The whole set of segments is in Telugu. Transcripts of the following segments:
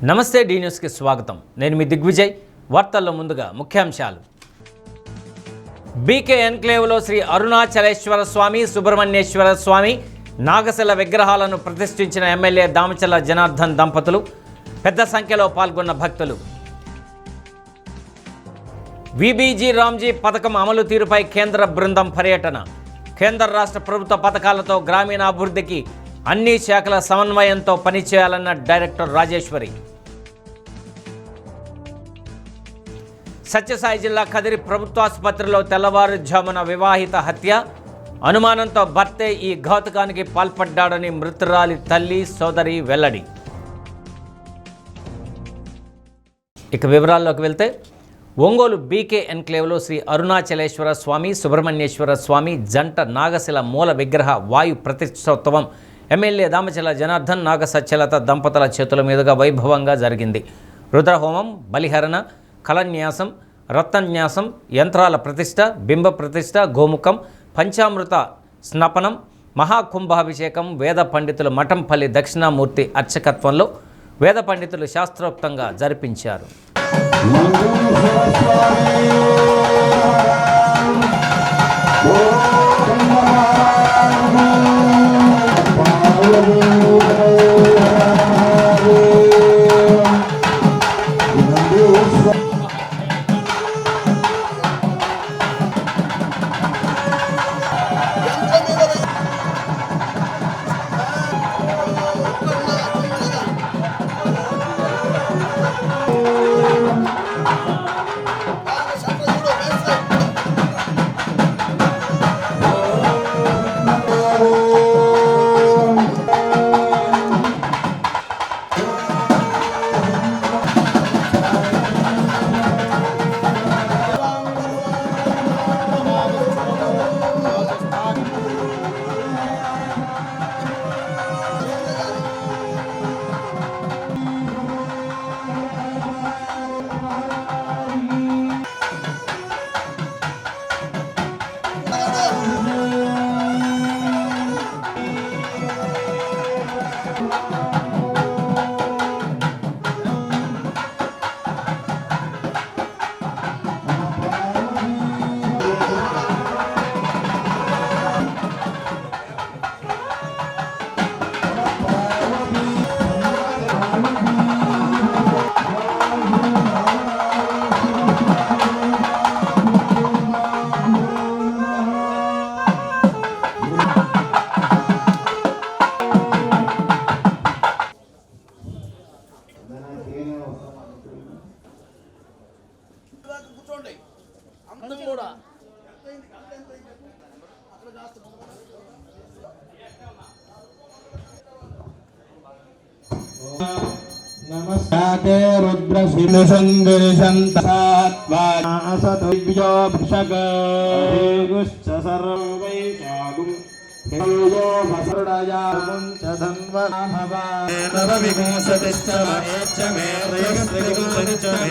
నమస్తే డి న్యూస్కి స్వాగతం. నేను మీ దిగ్విజయ్. వార్తల్లో ముందుగా ముఖ్యాంశాలు. బీకే ఎన్క్లేవ్లో శ్రీ అరుణాచలేశ్వర స్వామి, సుబ్రహ్మణ్యేశ్వర స్వామి, నాగశిల విగ్రహాలను ప్రతిష్ఠించిన ఎమ్మెల్యే దామచల్ల జనార్దన్ దంపతులు. పెద్ద సంఖ్యలో పాల్గొన్న భక్తులు. విబీజీ రామ్జీ పథకం అమలు తీరుపై కేంద్ర బృందం పర్యటన. కేంద్ర రాష్ట్ర ప్రభుత్వ పథకాలతో గ్రామీణాభివృద్ధికి అన్ని శాఖల సమన్వయంతో పనిచేయాలన్న డైరెక్టర్ రాజేశ్వరి. సత్యసాయి జిల్లా కదిరి ప్రభుత్వాసుపత్రిలో తెల్లవారుజామున వివాహిత హత్య. అనుమానంతో భర్తే ఈ ఘాతుకానికి పాల్పడ్డాడని మృతురాలి తల్లి, సోదరి వెల్లడి. ఇక వివరాల్లోకి వెళ్తే, ఒంగోలు బీకే ఎన్క్లేవ్లో శ్రీ అరుణాచలేశ్వర స్వామి, సుబ్రహ్మణ్యేశ్వర స్వామి జంట నాగశిల మూల విగ్రహ వాయు ప్రతిష్టోత్సవం ఎమ్మెల్యే దామచల్ల జనార్దన్, నాగసత్యలత దంపతుల చేతుల మీదుగా వైభవంగా జరిగింది. రుద్రహోమం, బలిహరణ, కలన్యాసం, రత్నన్యాసం, యంత్రాల ప్రతిష్ట, బింబ ప్రతిష్ట, గోముఖం, పంచామృత స్నపనం, మహాకుంభాభిషేకం వేద పండితులు మఠంపల్లి దక్షిణామూర్తి అర్చకత్వంలో వేద పండితులు శాస్త్రోక్తంగా జరిపించారు. नमस्ते रुद्रसिंहसंदर्शन्तसात्वासतुभ्यो वृषगुश्च सर्वैषागुं हेयो भसुरयामुञ्च धन्वनाभवानरविगुंसतिश्च महेच्च मे रयस्त्रिगुंसतिश्च मे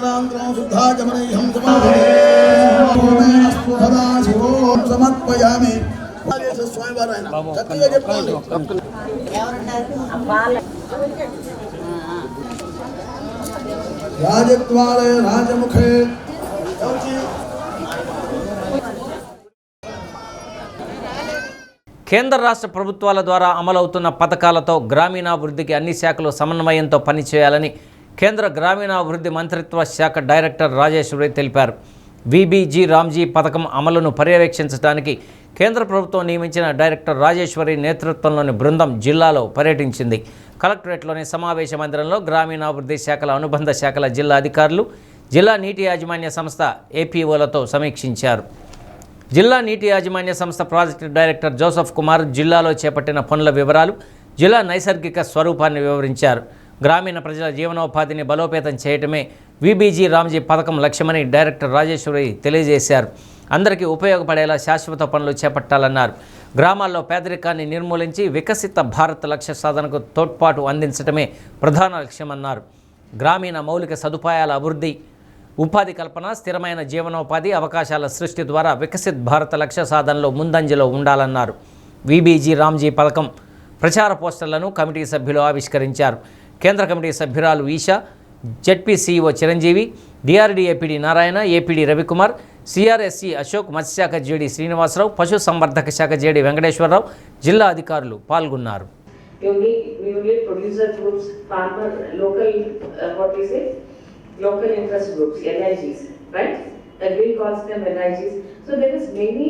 नारायणान्तरं शुद्धाचमनैहं सदाशिवो समर्पयामि స్వామివారాయన చక్కగా చెప్పుకోండి రాజద్వారే రాజముఖే కేంద్ర రాష్ట్ర ప్రభుత్వాల ద్వారా అమలవుతున్న పథకాలతో గ్రామీణాభివృద్ధికి అన్ని శాఖలు సమన్వయంతో పనిచేయాలని కేంద్ర గ్రామీణాభివృద్ధి మంత్రిత్వ శాఖ డైరెక్టర్ రాజేశ్వరి తెలిపారు. విబిజీ రామ్జీ పథకం అమలును పర్యవేక్షించడానికి కేంద్ర ప్రభుత్వం నియమించిన డైరెక్టర్ రాజేశ్వరి నేతృత్వంలోని బృందం జిల్లాలో పర్యటించింది. కలెక్టరేట్లోని సమావేశ మందిరంలో గ్రామీణాభివృద్ధి శాఖల అనుబంధ శాఖల జిల్లా అధికారులు, జిల్లా నీటి యాజమాన్య సంస్థ ఏపీఓలతో సమీక్షించారు. జిల్లా నీటి యాజమాన్య సంస్థ ప్రాజెక్టు డైరెక్టర్ జోసెఫ్ కుమార్ జిల్లాలో చేపట్టిన పనుల వివరాలు, జిల్లా నైసర్గిక స్వరూపాన్ని వివరించారు. గ్రామీణ ప్రజల జీవనోపాధిని బలోపేతం చేయటమే విబిజీ రామ్జీ పథకం లక్ష్యమని డైరెక్టర్ రాజేశ్వరి తెలియజేశారు. అందరికీ ఉపయోగపడేలా శాశ్వత పనులు చేపట్టాలన్నారు. గ్రామాల్లో పేదరికాన్ని నిర్మూలించి వికసిత భారత్ లక్ష్య సాధనకు తోడ్పాటు అందించడమే ప్రధాన లక్ష్యమన్నారు. గ్రామీణ మౌలిక సదుపాయాల అభివృద్ధి, ఉపాధి కల్పన, స్థిరమైన జీవనోపాధి అవకాశాల సృష్టి ద్వారా వికసిత్ భారత లక్ష్య సాధనలో ముందంజలో ఉండాలన్నారు. విబిజీ రామ్జీ పథకం ప్రచార పోస్టర్లను కమిటీ సభ్యులు ఆవిష్కరించారు. కేంద్ర కమిటీ సభ్యురాలు Isha, ZP CEO Chiranjeevi, DRDA PD Narayana, APD Ravikumar, CRSC Ashok, మత్స్యశాఖ జేడీ శ్రీనివాసరావు, పశు సంవర్ధక శాఖ జేడీ వెంకటేశ్వరరావు, జిల్లా అధికారులు పాల్గొన్నారు. Local interest groups, LIGs, right? Agri calls them LIGs. So there is many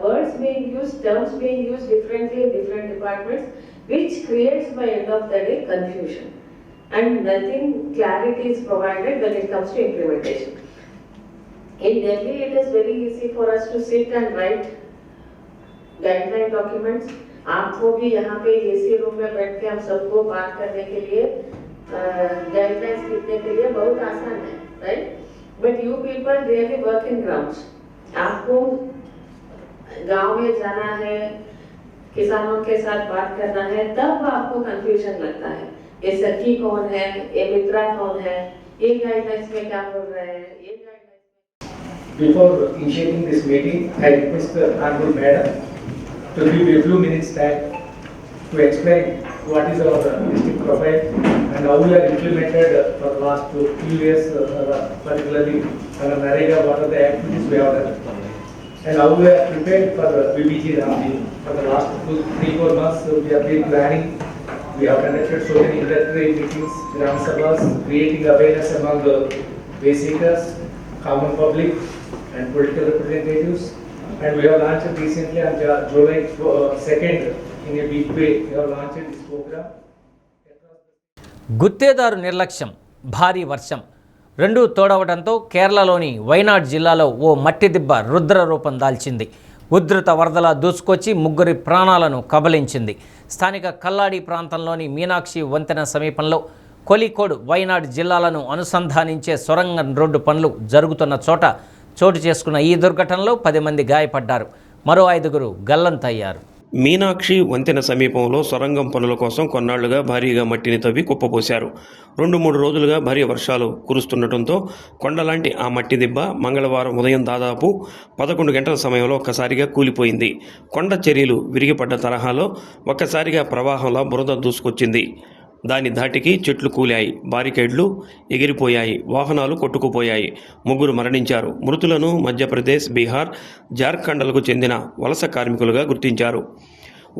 words being used, terms being used differently in different departments, which creates by end of the day confusion. And nothing clarity is provided when it comes to implementation. In Delhi, it is very easy for us to sit and write guideline documents. आपको भी यहाँ पे AC रूम में बैठ के हम सबको बात करने के लिए गाइडलाइंस लिखने के लिए बहुत आसान है, right? But you people really work in grounds. आपको गांव में जाना है, किसानों के साथ बात करना है, तब आपको कंफ्यूजन लगता है. ये सखी कौन है, ये मित्रा कौन है, ये गाइडलाइंस में क्या बोल रहे हैं, ये guidelines. Before initiating this meeting, I request the Honorable Madam to give a few minutes time to explain what is our district profile and how we are implemented for the last few years, particularly under NREGA, what are the activities we have done, and how we are prepared for VBG Ramji. For the last 3-4 months, we have been planning. We have conducted so many interactive meetings, Gram Sabhas, creating awareness among the basicers, common public, and political representatives. And we have launched recently on July 2nd in a big way. We have launched this program. గుత్తేదారు నిర్లక్ష్యం, భారీ వర్షం రెండూ తోడవడంతో కేరళలోని వైనాడ్ జిల్లాలో ఓ మట్టి దిబ్బ రుద్ర రూపం దాల్చింది. ఉధృత వరదలా దూసుకొచ్చి 3 ప్రాణాలను కబలించింది. స్థానిక కల్లాడి ప్రాంతంలోని మీనాక్షి వంతెన సమీపంలో కోలికోడ్, వైనాడ్ జిల్లాలను అనుసంధానించే సొరంగం రోడ్డు పనులు జరుగుతున్న చోట చోటు చేసుకున్న ఈ దుర్ఘటనలో 10 మంది గాయపడ్డారు. మరో 5గురు గల్లంతయ్యారు. మీనాక్షి వంతెన సమీపంలో సొరంగం పనుల కోసం కొన్నాళ్లుగా భారీగా మట్టిని తవ్వి కుప్పపోశారు. 2-3 రోజులుగా భారీ వర్షాలు కురుస్తుండటంతో కొండలాంటి ఆ మట్టి దిబ్బ మంగళవారం ఉదయం దాదాపు 11 గంటల సమయంలో ఒక్కసారిగా కూలిపోయింది. కొండ చర్యలు విరిగిపడ్డ తరహాలో ఒక్కసారిగా ప్రవాహంలో బురద దూసుకొచ్చింది. దాని ధాటికి చెట్లు కూలాయి, బారికేడ్లు ఎగిరిపోయాయి, వాహనాలు కొట్టుకుపోయాయి. 3 మరణించారు. మృతులను మధ్యప్రదేశ్, బీహార్, జార్ఖండ్లకు చెందిన వలస కార్మికులుగా గుర్తించారు.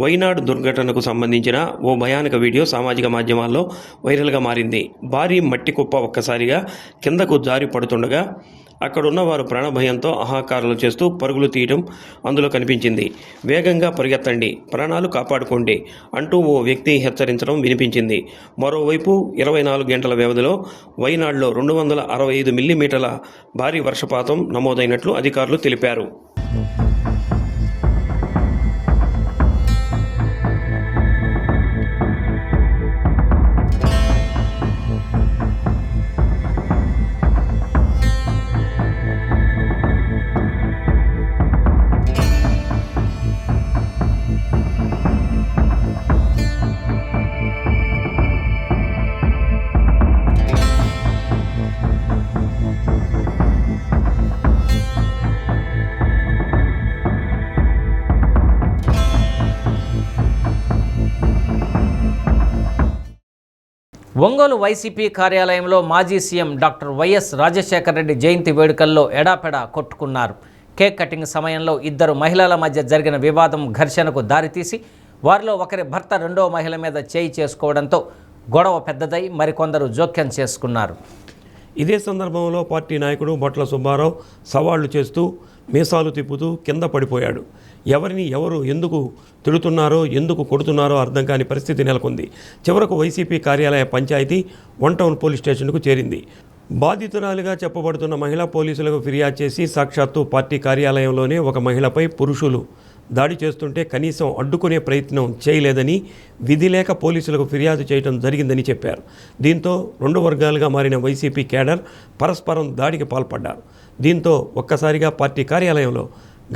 వైనాడ్ దుర్ఘటనకు సంబంధించిన ఓ భయానక వీడియో సామాజిక మాధ్యమాల్లో వైరల్గా మారింది. భారీ మట్టి కుప్ప ఒక్కసారిగా కిందకు జారి పడుతుండగా అక్కడున్న వారు ప్రాణభయంతో ఆహాకారాలు చేస్తూ పరుగులు తీయడం అందులో కనిపించింది. వేగంగా పరిగెత్తండి, ప్రాణాలు కాపాడుకోండి అంటూ ఓ వ్యక్తి హెచ్చరించడం వినిపించింది. మరోవైపు 24 గంటల వ్యవధిలో వైనాడ్లో 265 మిల్లీమీటర్ల భారీ వర్షపాతం నమోదైనట్లు అధికారులు తెలిపారు. ఒంగోలు వైసీపీ కార్యాలయంలో మాజీ CM doctor YS Rajasekhara Reddy జయంతి వేడుకల్లో ఎడాపెడా కొట్టుకున్నారు. కేక్ కటింగ్ సమయంలో ఇద్దరు మహిళల మధ్య జరిగిన వివాదం ఘర్షణకు దారితీసి వారిలో ఒకరి భర్త రెండో మహిళ మీద చేయి చేసుకోవడంతో గొడవ పెద్దదై మరికొందరు జోక్యం చేసుకున్నారు. ఇదే సందర్భంలో పార్టీ నాయకుడు బొట్ల సుబ్బారావు సవాళ్లు చేస్తూ మీసాలు తిప్పుతూ కింద పడిపోయాడు. ఎవరిని ఎవరు ఎందుకు తిడుతున్నారో ఎందుకు కొడుతున్నారో అర్థం కాని పరిస్థితి నెలకొంది. చివరకు వైసీపీ కార్యాలయ పంచాయతీ 1 టౌన్ పోలీస్ స్టేషన్కు చేరింది. బాధితురాలిగా చెప్పబడుతున్న మహిళా పోలీసులకు ఫిర్యాదు చేసి సాక్షాత్తు పార్టీ కార్యాలయంలోనే ఒక మహిళపై పురుషులు దాడి చేస్తుంటే కనీసం అడ్డుకునే ప్రయత్నం చేయలేదని, విధి లేక పోలీసులకు ఫిర్యాదు చేయడం జరిగిందని చెప్పారు. దీంతో 2 వర్గాలుగా మారిన వైసీపీ కేడర్ పరస్పరం దాడికి పాల్పడ్డారు. దీంతో ఒక్కసారిగా పార్టీ కార్యాలయంలో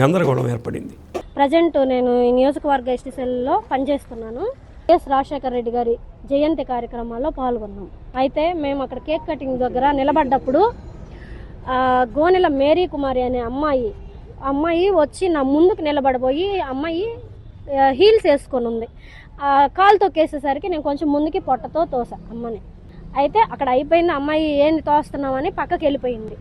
గందరగోళం ఏర్పడింది. ప్రజెంట్ నేను ఈ నియోజకవర్గ ఎస్టీసీలో పనిచేస్తున్నాను. వైఎస్ రాజశేఖర రెడ్డి గారి జయంతి కార్యక్రమాల్లో పాల్గొన్నాం. అయితే మేము అక్కడ కేక్ కటింగ్ దగ్గర నిలబడ్డప్పుడు గోనెల మేరీ కుమారి అనే అమ్మాయి వచ్చి నా ముందుకు నిలబడిపోయి అమ్మాయి హీల్స్ వేసుకొని ఉంది. కాలు తొక్కేసేసరికి నేను కొంచెం ముందుకి పొట్టతో తోసా అమ్మని. అయితే అక్కడ అయిపోయింది. అమ్మాయి ఏంది తోస్తున్నామని పక్కకి వెళ్ళిపోయింది.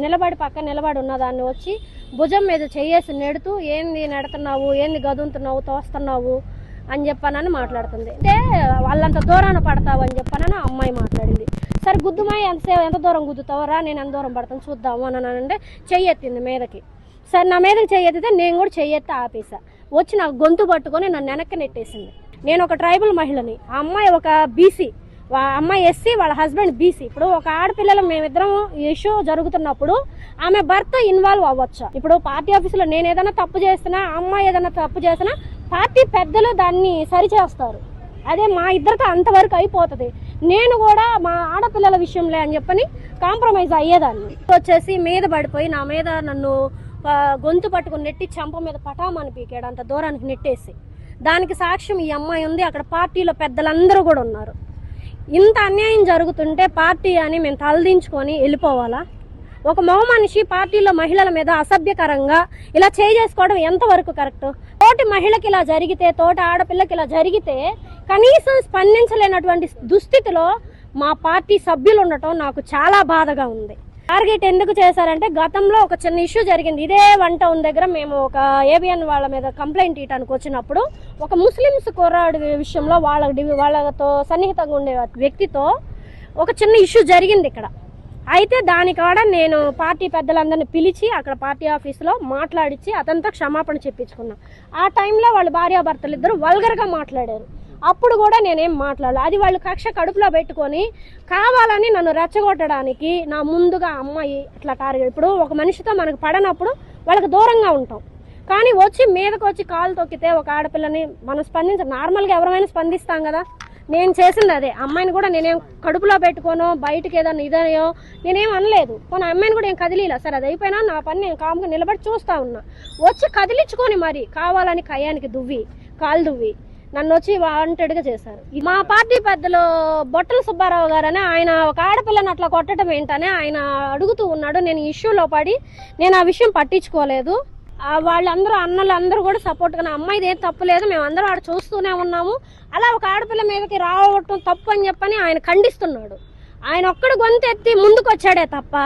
నేను పక్క నిలబడి ఉన్న దాన్ని వచ్చి భుజం మీద చెయ్యేసి నెడుతూ ఏంది నెడుతున్నావు, ఏంది గదుంతున్నావు, తోస్తున్నావు అని చెప్పానని మాట్లాడుతుంది. అంటే వాళ్ళంత దూరాన పడతావు అని చెప్పానని అమ్మాయి మాట్లాడింది. సరే గుద్దుమాయి ఎంత దూరం గుద్దుతావరా, నేను ఎంత దూరం పడతాను చూద్దాము అని అంటే చెయ్యెత్తింది మీదకి. సరే నా మీదకి చెయ్యెత్తితే నేను కూడా చెయ్యెత్తి ఆపేసా. వచ్చి నాకు గొంతు పట్టుకొని నన్ను వెనక్కి నెట్టేసింది. నేను ఒక ట్రైబల్ మహిళని, ఆ అమ్మాయి ఒక బీసీ, అమ్మాయి ఎస్సీ, వాళ్ళ హస్బెండ్ బీసీ. ఇప్పుడు ఒక ఆడపిల్లలు మేమిద్దరం ఇష్యూ జరుగుతున్నప్పుడు ఆమె భర్త ఇన్వాల్వ్ అవ్వచ్చు. ఇప్పుడు పార్టీ ఆఫీసులో నేను ఏదైనా తప్పు చేస్తున్నా, అమ్మాయి ఏదైనా తప్పు చేసినా పార్టీ పెద్దలు దాన్ని సరిచేస్తారు. అదే మా ఇద్దరితో అంతవరకు అయిపోతుంది. నేను కూడా మా ఆడపిల్లల విషయంలో అని చెప్పని కాంప్రమైజ్ అయ్యేదాన్ని. వచ్చేసి మీద పడిపోయి నా మీద నన్ను గొంతు పట్టుకుని నెట్టి చంప మీద పటామని పీకాడు, అంత దూరానికి నెట్టేసి. దానికి సాక్ష్యం ఈ అమ్మాయి ఉంది. అక్కడ పార్టీలో పెద్దలందరూ కూడా ఉన్నారు. ఇంత అన్యాయం జరుగుతుంటే పార్టీ అని మేము తలదించుకొని వెళ్ళిపోవాలా? ఒక మగ మనిషి పార్టీలో మహిళల మీద అసభ్యకరంగా ఇలా చేసుకోవడం ఎంతవరకు కరెక్ట్? తోటి మహిళకి ఇలా జరిగితే, తోటి ఆడపిల్లకి ఇలా జరిగితే కనీసం స్పందించలేనటువంటి దుస్థితిలో మా పార్టీ సభ్యులు ఉండటం నాకు చాలా బాధగా ఉంది. టార్గెట్ ఎందుకు చేశారంటే గతంలో ఒక చిన్న ఇష్యూ జరిగింది. ఇదే 1 టౌన్ దగ్గర మేము ఒక ఏబిఎన్ వాళ్ళ మీద కంప్లైంట్ ఇవ్వడానికి వచ్చినప్పుడు ఒక ముస్లిమ్స్ కుర్రాడు విషయంలో వాళ్ళతో సన్నిహితంగా ఉండే వ్యక్తితో ఒక చిన్న ఇష్యూ జరిగింది ఇక్కడ. అయితే దానికాడ నేను పార్టీ పెద్దలందరినీ పిలిచి అక్కడ పార్టీ ఆఫీసులో మాట్లాడించి అతనితో క్షమాపణ చెప్పించుకున్నా. ఆ టైంలో వాళ్ళ భార్యాభర్తలు ఇద్దరు వల్గర్గా మాట్లాడారు. అప్పుడు కూడా నేనేం మాట్లాడలేదు. అది వాళ్ళు కక్ష కడుపులో పెట్టుకొని కావాలని నన్ను రెచ్చగొట్టడానికి నా ముందుగా అమ్మాయి ఇట్లా టార్గెట్. ఇప్పుడు ఒక మనిషితో మనకు పడనప్పుడు వాళ్ళకి దూరంగా ఉంటాం, కానీ వచ్చి మీదకి వచ్చి కాలు తొక్కితే ఒక ఆడపిల్లని మనం నార్మల్గా ఎవరైనా స్పందిస్తాం కదా. నేను చేసింది అదే. అమ్మాయిని కూడా నేనేం కడుపులో పెట్టుకోనో బయటకు ఏదన్నా ఇదనో నేనేం అనలేదు. కొన్ని అమ్మాయిని కూడా ఏం కదిలిలా. సరే అది అయిపోయినా నా పని నేను కాముగా నిలబడి చూస్తా ఉన్నా. వచ్చి కదిలించుకొని మరి కావాలని కయ్యానికి కాలు దువ్వి నన్ను వచ్చి వాంటెడ్గా చేశారు. మా పార్టీ పెద్దలు బొట్టల సుబ్బారావు గారని ఆయన ఒక ఆడపిల్లని అట్లా కొట్టడం ఏంటని ఆయన అడుగుతూ ఉన్నాడు. నేను ఇష్యూలో పడి నేను ఆ విషయం పట్టించుకోలేదు. వాళ్ళందరూ అన్నలందరూ కూడా సపోర్ట్గా అమ్మాయిది ఏం తప్పు లేదు, మేమందరూ ఆడ చూస్తూనే ఉన్నాము, అలా ఒక ఆడపిల్ల మీదకి రావటం తప్పు అని చెప్పని ఆయన ఖండిస్తున్నాడు. ఆయన ఒక్కడు గొంతెత్తి ముందుకు వచ్చాడే తప్ప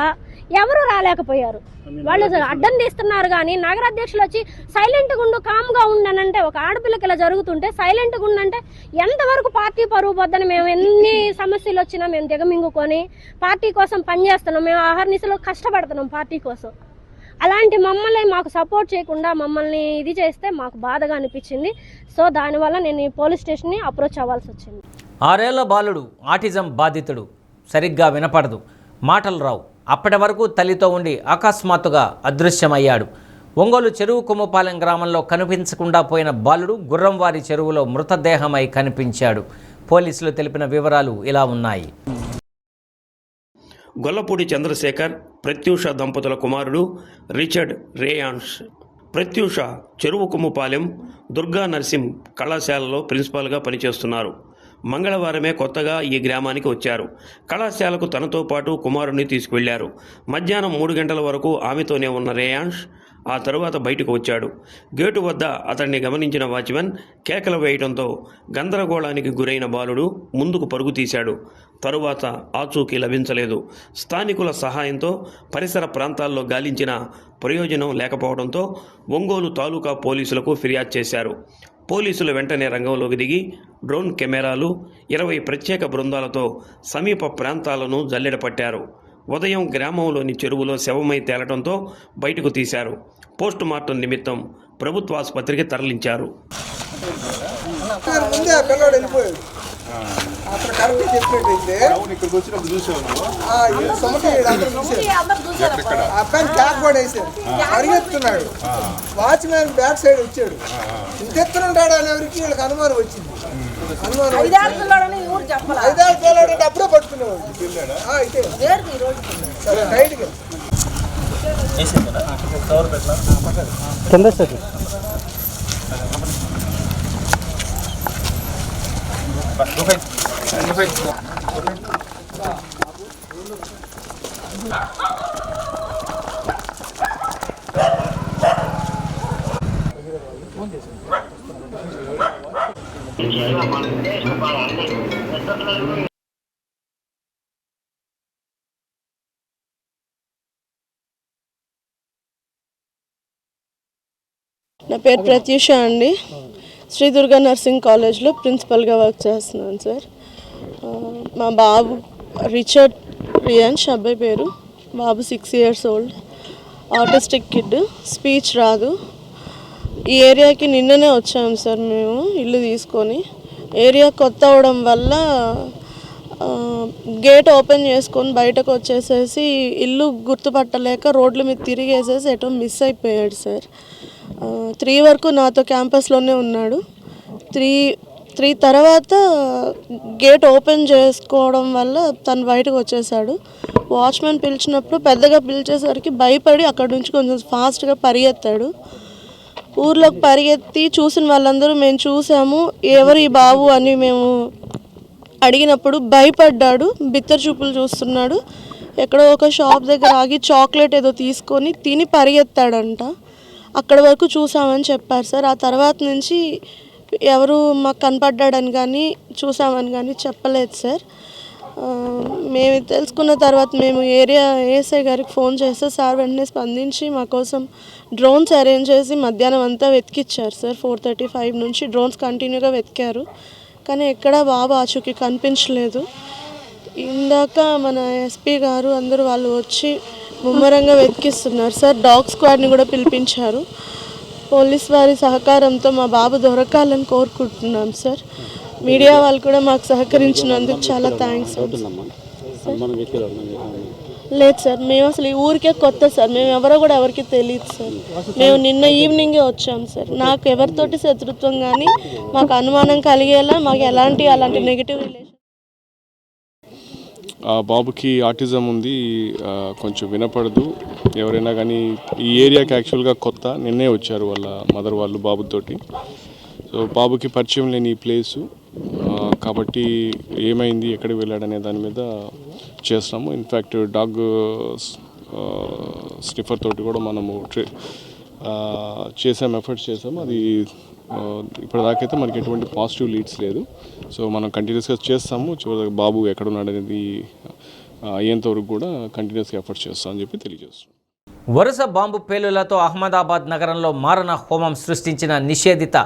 ఎవరు రాలేకపోయారు. వాళ్ళు అడ్డం తీస్తున్నారు. కానీ నగర అధ్యక్షులు వచ్చి సైలెంట్గా ఉండు, కామ్గా ఉండనంటే ఒక ఆడపిల్లకి ఇలా జరుగుతుంటే సైలెంట్గా ఉండంటే ఎంతవరకు పార్టీ పరువు పోద్దని మేము ఎన్ని సమస్యలు వచ్చినా మేము దిగమింగుకొని పార్టీ కోసం పనిచేస్తున్నాం. మేము ఆహర్నిశలో కష్టపడుతున్నాం పార్టీ కోసం. అలాంటి మమ్మల్ని మాకు సపోర్ట్ చేయకుండా మమ్మల్ని ఇది చేస్తే మాకు బాధగా అనిపించింది. సో దానివల్ల నేను ఈ పోలీస్ స్టేషన్ని అప్రోచ్ అవ్వాల్సి వచ్చింది. 6 ఏళ్ల బాలుడు ఆటిజం బాధితుడు, సరిగ్గా వినపడదు, మాటలు రావు. అప్పటి వరకు తల్లితో ఉండి అకస్మాత్తుగా అదృశ్యమయ్యాడు. ఒంగోలు చెరువు కొమ్మపాలెం గ్రామంలో కనిపించకుండా పోయిన బాలుడు గుర్రంవారి చెరువులో మృతదేహమై కనిపించాడు. పోలీసులు తెలిపిన వివరాలు ఇలా ఉన్నాయి. గొల్లపూడి చంద్రశేఖర్, ప్రత్యూష దంపతుల కుమారుడు రిచర్డ్ రేయాన్స్. ప్రత్యూష చెరువు కొమ్మపాలెం దుర్గా నర్సింహ్ కళాశాలలో ప్రిన్సిపాల్గా పనిచేస్తున్నారు. మంగళవారమే కొత్తగా ఈ గ్రామానికి వచ్చారు. కళాశాలకు తనతో పాటు కుమారుడిని తీసుకువెళ్లారు. మధ్యాహ్నం 3 గంటల వరకు ఆమెతోనే ఉన్న రేయాన్స్ ఆ తరువాత బయటకు వచ్చాడు. గేటు వద్ద అతన్ని గమనించిన వాచ్మెన్ కేకలు వేయడంతో గందరగోళానికి గురైన బాలుడు ముందుకు పరుగు తీశాడు. తరువాత ఆచూకీ లభించలేదు. స్థానికుల సహాయంతో పరిసర ప్రాంతాల్లో గాలించిన ప్రయోజనం లేకపోవడంతో ఒంగోలు తాలూకా పోలీసులకు ఫిర్యాదు చేశారు. పోలీసులు వెంటనే రంగంలోకి దిగి డ్రోన్ కెమెరాలు 20 ప్రత్యేక బృందాలతో సమీప ప్రాంతాలను జల్లెడపట్టారు. ఉదయం గ్రామంలోని చెరువులో శవమై తేలటంతో బయటకు తీశారు. పోస్టు మార్టం నిమిత్తం ప్రభుత్వ ఆసుపత్రికి తరలించారు. అక్కడ కరెక్ట్ చెప్పినట్టయితే ఇక్కడికి వచ్చినప్పుడు చూసాను అబ్బాయి క్యాక్ కూడా వేసాడు, పరిగెత్తున్నాడు. వాచ్మ్యాన్ బ్యాక్ సైడ్ వచ్చాడు, ఇంకెత్తున్నాడు అనేవరికి వీళ్ళకి అనుమానం వచ్చింది. ఐదారు పిల్లలు అప్పుడే పట్టుకునేవాడు. టైట్గా నా పేరు ప్రత్యూష అండి. శ్రీ దుర్గా నర్సింగ్ కాలేజ్లో ప్రిన్సిపల్గా వర్క్ చేస్తున్నాను సార్. మా బాబు రిచర్డ్ రియాన్స్ అబ్బాయి పేరు. బాబు 6 years old, autistic kid, speech రాదు. ఈ ఏరియాకి నిన్ననే వచ్చాము సార్ మేము ఇల్లు తీసుకొని. ఏరియా కొత్త అవడం వల్ల గేట్ ఓపెన్ చేసుకొని బయటకు వచ్చేసేసి ఇల్లు గుర్తుపట్టలేక రోడ్ల మీద తిరిగేసేసి ఎటో మిస్ అయిపోయాడు సార్. 3 వరకు నాతో క్యాంపస్లోనే ఉన్నాడు. 3 తర్వాత గేట్ ఓపెన్ చేసుకోవడం వల్ల తను బయటకు వచ్చేసాడు. వాచ్మెన్ పిలిచినప్పుడు పెద్దగా పిలిచేసరికి భయపడి అక్కడ నుంచి కొంచెం ఫాస్ట్గా పరిగెత్తాడు. ఊర్లోకి పరిగెత్తి చూసిన వాళ్ళందరూ మేము చూసాము, ఎవరు ఈ బాబు అని మేము అడిగినప్పుడు భయపడ్డాడు, బిత్తర చూపులు చూస్తున్నాడు. ఎక్కడో ఒక షాప్ దగ్గర ఆగి చాక్లెట్ ఏదో తీసుకొని తిని పరిగెత్తాడంట. అక్కడ వరకు చూసామని చెప్పారు సార్. ఆ తర్వాత నుంచి ఎవరు మాకు కనపడ్డాడని కానీ చూసామని కానీ చెప్పలేదు సార్. మేము తెలుసుకున్న తర్వాత మేము ఏరియా ఏఎస్ఐ గారికి ఫోన్ చేస్తే సార్ వెంటనే స్పందించి మా కోసం డ్రోన్స్ అరేంజ్ చేసి మధ్యాహ్నం అంతా వెతికిచ్చారు సార్. 4:35 నుంచి డ్రోన్స్ కంటిన్యూగా వెతికారు, కానీ ఎక్కడా బాబు ఆచూకీ కనిపించలేదు. ఇందాక మన ఎస్పీ గారు అందరూ వాళ్ళు వచ్చి ముమ్మరంగా వెతికిస్తున్నారు సార్. డాగ్ స్క్వాడ్ని కూడా పిలిపించారు. పోలీస్ వారి సహకారంతో మా బాబు దొరకాలని కోరుకుంటున్నాం సార్. మీడియా వాళ్ళు కూడా మాకు సహకరించినందుకు చాలా థ్యాంక్స్. లేదు సార్, మేము అసలు ఈ ఊరికే కొత్త సార్. మేము ఎవరో కూడా ఎవరికి తెలియదు సార్. మేము నిన్న ఈవినింగే వచ్చాం సార్. నాకు ఎవరితోటి శత్రుత్వం కానీ మాకు అనుమానం కలిగేలా మాకు అలాంటి నెగిటివ్ రిలేషన్. బాబుకి ఆటిజం ఉంది, కొంచెం వినపడదు. ఎవరైనా కానీ ఈ ఏరియాకి యాక్చువల్గా కొత్త, నిన్నే వచ్చారు వాళ్ళ మదర్ వాళ్ళు బాబుతోటి. సో బాబుకి పరిచయం లేని ఈ ప్లేసు కాబట్టి ఏమైంది, ఎక్కడికి వెళ్ళాడనే దాని మీద చేస్తాము. ఇన్ఫ్యాక్ట్ డాగ్ స్నిఫర్ తోటి కూడా మనము ఎఫర్ట్స్ చేసాము. అది ఇప్పటిదాకైతే మనకి ఎటువంటి పాజిటివ్ లీడ్స్ లేదు. సో మనం కంటిన్యూస్గా చేస్తాము. చివరి బాబు ఎక్కడున్నాడనేది అయ్యేంతవరకు కూడా కంటిన్యూస్గా ఎఫర్ట్స్ చేస్తామని చెప్పి తెలియజేస్తాం. వరుస బాంబు పేలులతో అహ్మదాబాద్ నగరంలో మారణ హోమం సృష్టించిన నిషేధిత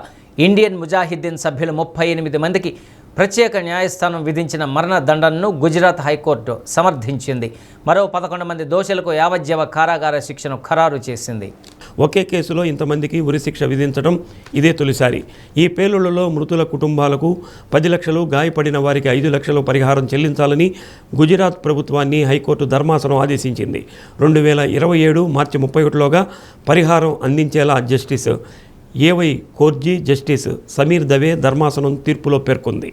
ఇండియన్ ముజాహిద్దీన్ సభ్యులు 38 మందికి ప్రత్యేక న్యాయస్థానం విధించిన మరణ దండనను గుజరాత్ హైకోర్టు సమర్థించింది. మరో 11 మంది దోషులకు యావజ్జీవ కారాగార శిక్షను ఖరారు చేసింది. ఒకే కేసులో ఇంతమందికి ఉరిశిక్ష విధించడం ఇదే తొలిసారి. ఈ పేలుళ్లలో మృతుల కుటుంబాలకు 10 లక్షలు, గాయపడిన వారికి 5 లక్షలు పరిహారం చెల్లించాలని గుజరాత్ ప్రభుత్వాన్ని హైకోర్టు ధర్మాసనం ఆదేశించింది. 2027 మార్చి 31లోగా పరిహారం అందించేలా జస్టిస్ ఏవై కోర్జీ, జస్టిస్ సమీర్ దవే ధర్మాసనం తీర్పులో పేర్కొంది.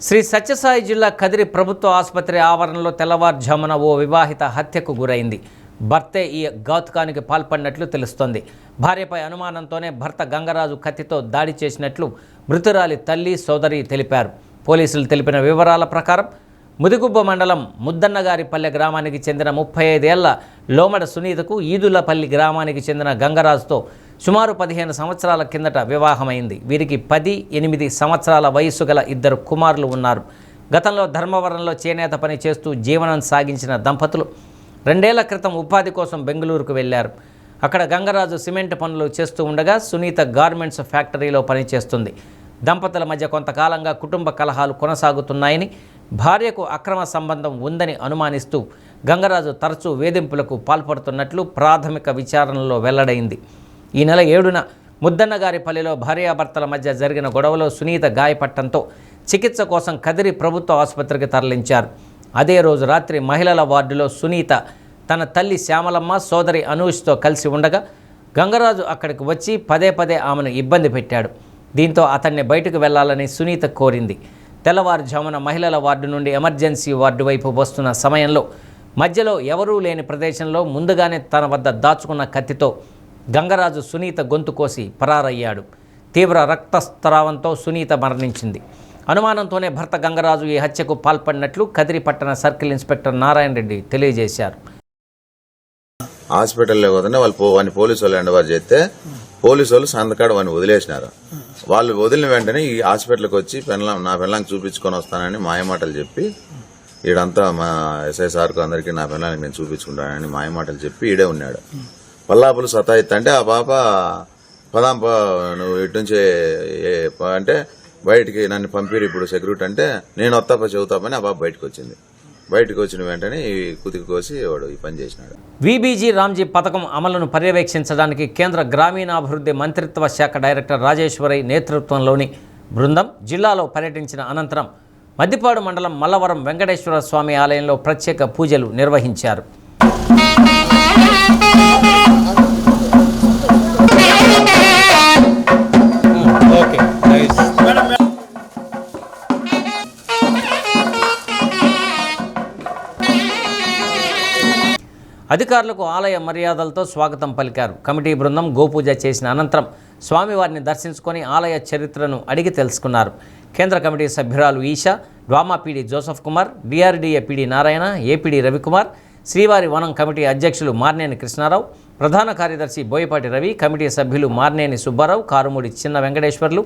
శ్రీ సత్యసాయి జిల్లా కదిరి ప్రభుత్వ ఆసుపత్రి ఆవరణలో తెల్లవారుజామున ఓ వివాహిత హత్యకు గురైంది. భర్తే ఈ ఘాతుకానికి పాల్పడినట్లు తెలుస్తోంది. భార్యపై అనుమానంతోనే భర్త గంగరాజు కత్తితో దాడి చేసినట్లు మృతురాలి తల్లి సోదరి తెలిపారు. పోలీసులు తెలిపిన వివరాల ప్రకారం ముదిగుబ్బ మండలం ముద్దన్నగారిపల్లె గ్రామానికి చెందిన 35 ఏళ్ల లోమడ సునీతకు ఈదులపల్లి గ్రామానికి చెందిన గంగరాజుతో సుమారు 15 సంవత్సరాల కిందట వివాహమైంది. వీరికి 10-8 సంవత్సరాల వయస్సు గల 2 కుమారులు ఉన్నారు. గతంలో ధర్మవరంలో చేనేత పని చేస్తూ జీవనం సాగించిన దంపతులు 2 ఏళ్ల క్రితం ఉపాధి కోసం బెంగళూరుకు వెళ్లారు. అక్కడ గంగరాజు సిమెంట్ పనులు చేస్తూ ఉండగా సునీత గార్మెంట్స్ ఫ్యాక్టరీలో పనిచేస్తుంది. దంపతుల మధ్య కొంతకాలంగా కుటుంబ కలహాలు కొనసాగుతున్నాయని, భార్యకు అక్రమ సంబంధం ఉందని అనుమానిస్తూ గంగరాజు తరచూ వేధింపులకు పాల్పడుతున్నట్లు ప్రాథమిక విచారణలో వెల్లడైంది. ఈ నెల 7న ముద్దన్నగారిపల్లిలో భార్యాభర్తల మధ్య జరిగిన గొడవలో సునీత గాయపడటంతో చికిత్స కోసం కదిరి ప్రభుత్వ ఆసుపత్రికి తరలించారు. అదే రోజు రాత్రి మహిళల వార్డులో సునీత తన తల్లి శ్యామలమ్మ, సోదరి అనూష్తో కలిసి ఉండగా గంగరాజు అక్కడికి వచ్చి పదే ఆమెను ఇబ్బంది పెట్టాడు. దీంతో అతన్ని బయటకు వెళ్లాలని సునీత కోరింది. తెల్లవారుజామున మహిళల వార్డు నుండి ఎమర్జెన్సీ వార్డు వైపు వస్తున్న సమయంలో మధ్యలో ఎవరూ లేని ప్రదేశంలో ముందుగానే తన వద్ద దాచుకున్న కత్తితో గంగరాజు సునీత గొంతు కోసి పరారయ్యాడు. తీవ్ర రక్తస్రావంతో సునీత మరణించింది. అనుమానంతోనే భర్త గంగరాజు ఈ హత్యకు పాల్పడినట్లు కదిరి పట్టణ సర్కిల్ ఇన్స్పెక్టర్ నారాయణ రెడ్డి తెలియజేశారు. హాస్పిటల్లో పోతుంటే వాళ్ళు పోలీసు వాళ్ళు ఎండవారు చేస్తే పోలీసు వాళ్ళు సంతకాడ వాడిని వదిలేసినారు. వాళ్ళు వదిలిన వెంటనే ఈ హాస్పిటల్కి వచ్చి నా పిల్లలకి చూపించుకొని వస్తానని మాయమాటలు చెప్పి ఈడంతా మా ఎస్ఐ సార్కు అందరికీ నా పిల్లలకి నేను చూపించుకుంటానని మాయమాటలు చెప్పి ఈడే ఉన్నాడు. పల్లాపులు సతాయిత్తంటే ఆ పాప పదాంప నువ్వు ఇటు నుంచి అంటే బయటికి నన్ను పంపిరు ఇప్పుడు సెక్యూరిటీ అంటే నేను వస్తాప చెబుతాపని ఆ పాప బయటకు వచ్చింది. బయటకు వచ్చిన వెంటనే ఈ కుతికి కోసి వాడు ఈ పని చేసినాడు. వీబీజీ రామ్జీ పథకం అమలును పర్యవేక్షించడానికి కేంద్ర గ్రామీణాభివృద్ధి మంత్రిత్వ శాఖ డైరెక్టర్ రాజేశ్వరి నేతృత్వంలోని బృందం జిల్లాలో పర్యటించిన అనంతరం మద్దిపాడు మండలం మల్లవరం వెంకటేశ్వర స్వామి ఆలయంలో ప్రత్యేక పూజలు నిర్వహించారు. అధికారులకు ఆలయ మర్యాదలతో స్వాగతం పలికారు. కమిటీ బృందం గోపూజ చేసిన అనంతరం స్వామివారిని దర్శించుకొని ఆలయ చరిత్రను అడిగి తెలుసుకున్నారు. కేంద్ర కమిటీ సభ్యురాలు Esha, DWMA PD Joseph Kumar, DRDA PD Narayana, APD Ravikumar, శ్రీవారి వనం కమిటీ అధ్యక్షులు మార్నేని కృష్ణారావు, ప్రధాన కార్యదర్శి బోయపాటి రవి, కమిటీ సభ్యులు మార్నేని సుబ్బారావు, కారుమూడి చిన్న వెంకటేశ్వర్లు,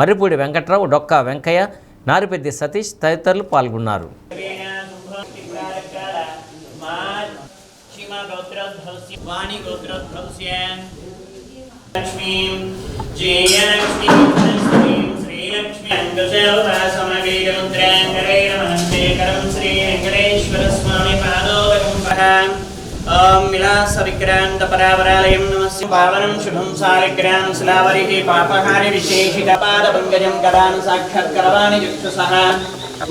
మర్రిపూడి వెంకట్రావు, డొక్కా వెంకయ్య, నారిపెద్ది సతీష్ తదితరులు పాల్గొన్నారు. ओम विलास विक्रांत परावरालयं नमस्य पावनं शुभं सालिग्राम शिलावरिः पापहारि विशेषित पाद पंकजं कदान साक्षात् करवाणि चक्षुषः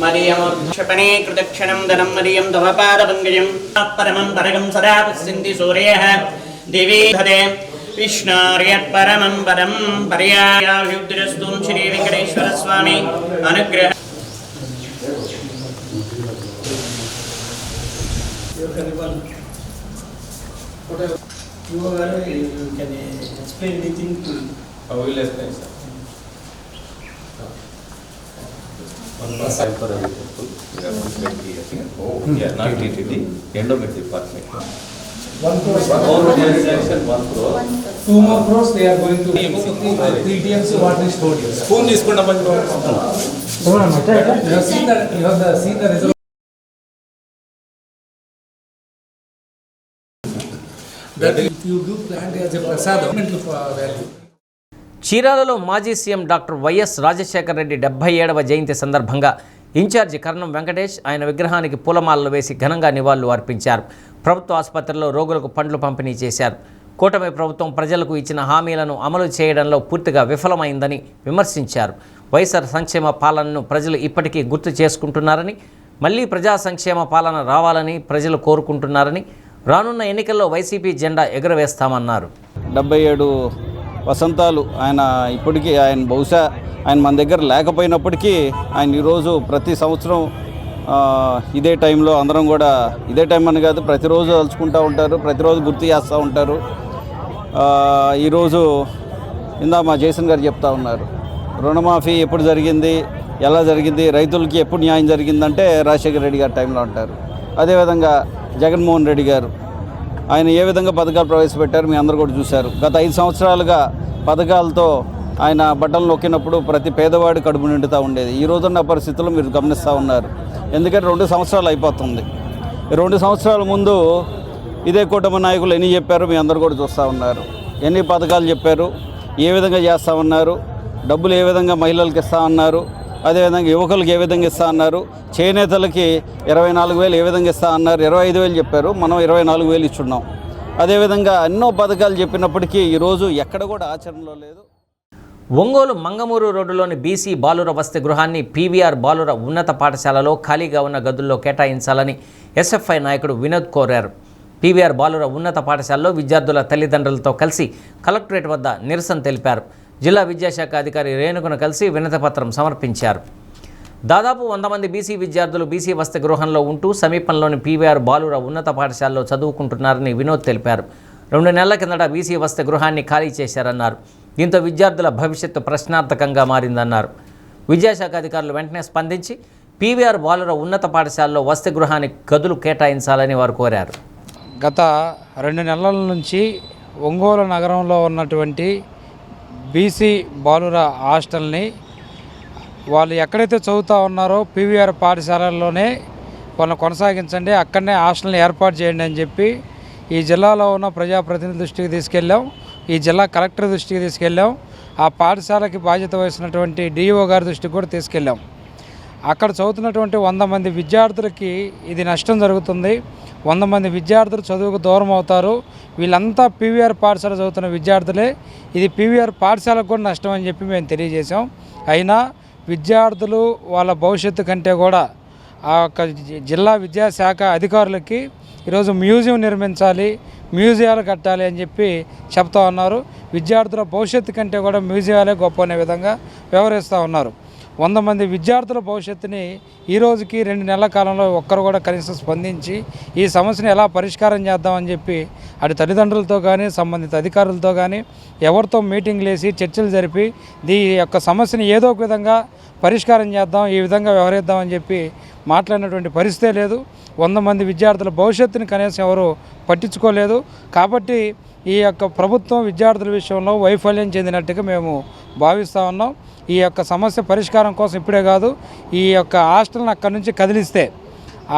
मदीयमोक्षपणे कृतक्षणं धनं मदीयं तव पाद पंकजं परमं परगं सदा पश्यन्ति सूर्यः दिवि धते विष्णोर्यत् परमं पदं पर्यायाभिवृद्धिरस्तु श्री वेंकटेश्वर स्वामी अनुग्रह You can explain anything to me. I will explain, sir. One more time for every people. We are going to get here. Oh, yeah, not TTD, endowment department. 1 crore. 1 crore. 2 more crores they are going to 3 TMC water storage. Spoon తీసుకున్నా మంచి You have seen the result. That if you do plant as a prasadam, value. చీరాలలో మాజీ CM doctor YS Rajasekhara Reddy 77వ జయంతి సందర్భంగా ఇన్ఛార్జి కర్ణం వెంకటేష్ ఆయన విగ్రహానికి పూలమాలలు వేసి ఘనంగా నివాళులు అర్పించారు. ప్రభుత్వ ఆసుపత్రిలో రోగులకు పండ్లు పంపిణీ చేశారు. కూటమి ప్రభుత్వం ప్రజలకు ఇచ్చిన హామీలను అమలు చేయడంలో పూర్తిగా విఫలమైందని విమర్శించారు. వైఎస్ఆర్ సంక్షేమ పాలనను ప్రజలు ఇప్పటికీ గుర్తు చేసుకుంటున్నారని, మళ్లీ ప్రజా సంక్షేమ పాలన రావాలని ప్రజలు కోరుకుంటున్నారని, రానున్న ఎన్నికల్లో వైసీపీ జెండా ఎగురవేస్తామన్నారు. 77 వసంతాలు ఆయన ఇప్పటికీ బహుశా ఆయన మన దగ్గర లేకపోయినప్పటికీ ఆయన ఈరోజు ప్రతి సంవత్సరం ఇదే టైంలో అందరం కూడా ఇదే టైం అని కాదు, ప్రతిరోజు తలుచుకుంటూ ఉంటారు, ప్రతిరోజు గుర్తు చేస్తూ ఉంటారు. ఈరోజు మా జేసన్ గారు చెప్తా ఉన్నారు, రుణమాఫీ ఎప్పుడు జరిగింది, ఎలా జరిగింది, రైతులకి ఎప్పుడు న్యాయం జరిగిందంటే రాజశేఖర రెడ్డి గారి టైంలో అంటారు. అదేవిధంగా జగన్మోహన్ రెడ్డి గారు ఆయన ఏ విధంగా పథకాలు ప్రవేశపెట్టారు మీ అందరూ కూడా చూశారు. గత 5 సంవత్సరాలుగా పథకాలతో ఆయన బట్టలు నొక్కినప్పుడు ప్రతి పేదవాడి కడుపు నిండుతూ ఉండేది. ఈ రోజున్న పరిస్థితుల్లో మీరు గమనిస్తూ ఉన్నారు. ఎందుకంటే 2 సంవత్సరాలు అయిపోతుంది. 2 సంవత్సరాల ముందు ఇదే కూటమి నాయకులు ఎన్ని చెప్పారు మీ అందరూ కూడా చూస్తూ ఉన్నారు. ఎన్ని పథకాలు చెప్పారు, ఏ విధంగా చేస్తూ ఉన్నారు, డబ్బులు ఏ విధంగా మహిళలకు ఇస్తూ ఉన్నారు, అదేవిధంగా యువకులకు ఏ విధంగా ఇస్తా అన్నారు, చేనేతలకి 24,000 ఏ విధంగా ఇస్తా అన్నారు, 25,000 చెప్పారు, మనం 24,000 ఇచ్చున్నాం. అదేవిధంగా ఎన్నో పథకాలు చెప్పినప్పటికీ ఈరోజు ఎక్కడ కూడా ఆచరణలో లేదు. ఒంగోలు మంగమూరు రోడ్డులోని బీసీ బాలుర వసతి గృహాన్ని పీవీఆర్ బాలుర ఉన్నత పాఠశాలలో ఖాళీగా ఉన్న గదుల్లో కేటాయించాలని ఎస్ఎఫ్ఐ నాయకుడు వినోద్ కోరారు. పీవీఆర్ బాలుర ఉన్నత పాఠశాలలో విద్యార్థుల తల్లిదండ్రులతో కలిసి కలెక్టరేట్ వద్ద నిరసన తెలిపారు. జిల్లా విద్యాశాఖ అధికారి రేణుకను కలిసి వినతిపత్రం సమర్పించారు. దాదాపు 100 మంది బీసీ విద్యార్థులు బీసీ వసతి గృహంలో ఉంటూ సమీపంలోని పీవీఆర్ బాలుర ఉన్నత పాఠశాలలో చదువుకుంటున్నారని వినోద్ తెలిపారు. 2 నెలల కిందట బీసీ వసతి గృహాన్ని ఖాళీ చేశారన్నారు. దీంతో విద్యార్థుల భవిష్యత్తు ప్రశ్నార్థకంగా మారిందన్నారు. విద్యాశాఖ అధికారులు వెంటనే స్పందించి పీవీఆర్ బాలుర ఉన్నత పాఠశాలలో వసతి గృహానికి గదులు కేటాయించాలని వారు కోరారు. గత 2 నెలల నుంచి ఒంగోలు నగరంలో ఉన్నటువంటి బీసీ బాలుర హాస్టల్ని వాళ్ళు ఎక్కడైతే చదువుతూ ఉన్నారో పీవీఆర్ పాఠశాలల్లోనే వాళ్ళని కొనసాగించండి, అక్కడనే హాస్టల్ని ఏర్పాటు చేయండి అని చెప్పి ఈ జిల్లాలో ఉన్న ప్రజాప్రతినిధి దృష్టికి తీసుకెళ్ళాం, ఈ జిల్లా కలెక్టర్ దృష్టికి తీసుకెళ్ళాం, ఆ పాఠశాలకి బాధ్యత వహిస్తున్నటువంటి డిఈఓ గారి దృష్టికి కూడా తీసుకెళ్ళాం. అక్కడ చదువుతున్నటువంటి 100 మంది విద్యార్థులకి ఇది నష్టం జరుగుతుంది. 100 మంది విద్యార్థులు చదువుకు దూరం అవుతారు. వీళ్ళంతా పీవీఆర్ పాఠశాల చదువుతున్న విద్యార్థులే. ఇది పీవీఆర్ పాఠశాలకు కూడా నష్టం అని చెప్పి మేము తెలియజేశాం. అయినా విద్యార్థులు వాళ్ళ భవిష్యత్తు కంటే కూడా ఆ యొక్క జిల్లా విద్యాశాఖ అధికారులకి ఈరోజు మ్యూజియం నిర్మించాలి, మ్యూజియాలు కట్టాలి అని చెప్పి చెప్తా ఉన్నారు. విద్యార్థుల భవిష్యత్తు కంటే కూడా మ్యూజియాలే గొప్ప అనే విధంగా వ్యవహరిస్తూ ఉన్నారు. 100 మంది విద్యార్థుల భవిష్యత్తుని ఈ రోజుకి 2 నెలల కాలంలో ఒక్కరు కూడా కనీసం స్పందించి ఈ సమస్యను ఎలా పరిష్కారం చేద్దామని చెప్పి అటు తల్లిదండ్రులతో కానీ సంబంధిత అధికారులతో కానీ ఎవరితో మీటింగ్లు వేసి చర్చలు జరిపి ఈ యొక్క సమస్యని ఏదో ఒక విధంగా పరిష్కారం చేద్దాం, ఈ విధంగా వ్యవహరిద్దామని చెప్పి మాట్లాడినటువంటి పరిస్థితే లేదు. 100 మంది విద్యార్థుల భవిష్యత్తుని కనీసం ఎవరు పట్టించుకోలేదు. కాబట్టి ఈ యొక్క ప్రభుత్వం విద్యార్థుల విషయంలో వైఫల్యం చెందినట్టుగా మేము భావిస్తూ ఉన్నాం. ఈ యొక్క సమస్య పరిష్కారం కోసం ఇప్పుడే కాదు, ఈ యొక్క హాస్టల్ని అక్కడి నుంచి కదిలిస్తే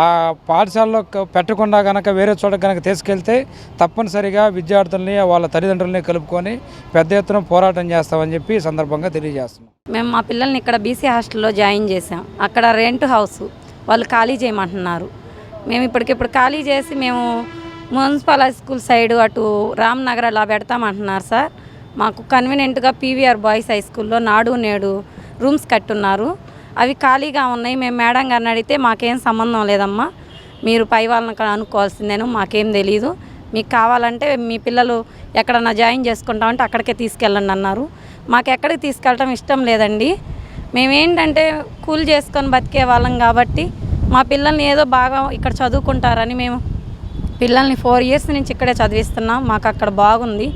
ఆ పాఠశాలలో పెట్టకుండా కనుక వేరే చోట కనుక తీసుకెళ్తే తప్పనిసరిగా విద్యార్థుల్ని వాళ్ళ తల్లిదండ్రులని కలుపుకొని పెద్ద ఎత్తున పోరాటం చేస్తామని చెప్పి ఈ సందర్భంగా తెలియజేస్తున్నాం. మేము మా పిల్లల్ని ఇక్కడ బీసీ హాస్టల్లో జాయిన్ చేసాం. అక్కడ రెంట్ హౌస్ వాళ్ళు ఖాళీ చేయమంటున్నారు. మేము ఇప్పటికిప్పుడు ఖాళీ చేసి మేము మున్సిపల్ హై స్కూల్ సైడు అటు రామ్నగర్ అలా పెడతామంటున్నారు సార్. మాకు కన్వీనియంట్గా పీవీఆర్ బాయ్స్ హై స్కూల్లో నాడు నేడు రూమ్స్ కట్టున్నారు, అవి ఖాళీగా ఉన్నాయి. మేము మేడం గారిని అడిగితే మాకేం సంబంధం లేదమ్మా, మీరు పై వాళ్ళని అనుకోవాల్సిందేను, మాకేం తెలీదు, మీకు కావాలంటే మీ పిల్లలు ఎక్కడన్నా జాయిన్ చేసుకుంటామంటే అక్కడికే తీసుకెళ్ళండి అన్నారు. మాకు ఎక్కడికి తీసుకెళ్ళటం ఇష్టం లేదండి. మేమేంటంటే కూల్ చేసుకొని బతికే వాళ్ళం కాబట్టి మా పిల్లల్ని ఏదో బాగా ఇక్కడ చదువుకుంటారని మేము పిల్లల్ని 4 years నుంచి ఇక్కడే చదివిస్తున్నాం. మాకు అక్కడ బాగుంది.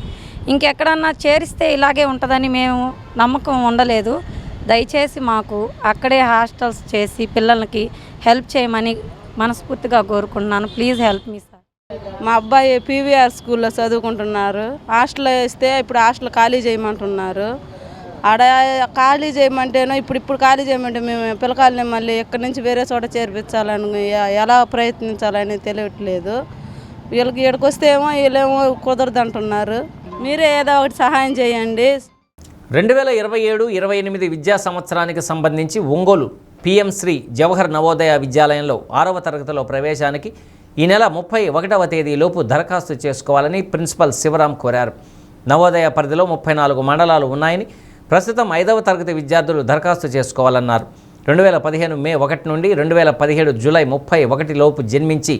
ఇంకెక్కడన్నా చేరిస్తే ఇలాగే ఉంటుందని మేము నమ్మకం ఉండలేదు. దయచేసి మాకు అక్కడే హాస్టల్స్ చేసి పిల్లలకి హెల్ప్ చేయమని మనస్ఫూర్తిగా కోరుకుంటున్నాను. Please help me sir. మా అబ్బాయి పీవీఆర్ స్కూల్లో చదువుకుంటున్నారు. హాస్టల్లో వేస్తే ఇప్పుడు హాస్టల్ ఖాళీ చేయమంటున్నారు. ఆడ ఖాళీ చేయమంటేనో ఇప్పుడు ఖాళీ చేయమంటే మేము పిల్లకాయలని మళ్ళీ ఇక్కడి నుంచి వేరే చోట చేర్పించాలని ఎలా ప్రయత్నించాలని తెలియట్లేదు. వీళ్ళకి ఇక్కడికి వస్తే ఏమో వీళ్ళేమో కుదరదు అంటున్నారు. మీరే ఏదో ఒకటి సహాయం చేయండి. 2027-28 విద్యా సంవత్సరానికి సంబంధించి ఒంగోలు పిఎం శ్రీ జవహర్ నవోదయ విద్యాలయంలో 6వ తరగతిలో ప్రవేశానికి ఈ నెల 31వ తేదీలోపు దరఖాస్తు చేసుకోవాలని ప్రిన్సిపల్ శివరాం కోరారు. నవోదయ పరిధిలో 34 మండలాలు ఉన్నాయని, ప్రస్తుతం 5వ తరగతి విద్యార్థులు దరఖాస్తు చేసుకోవాలన్నారు. 2015 మే 1 నుండి 2017 జూలై 31 లోపు జన్మించి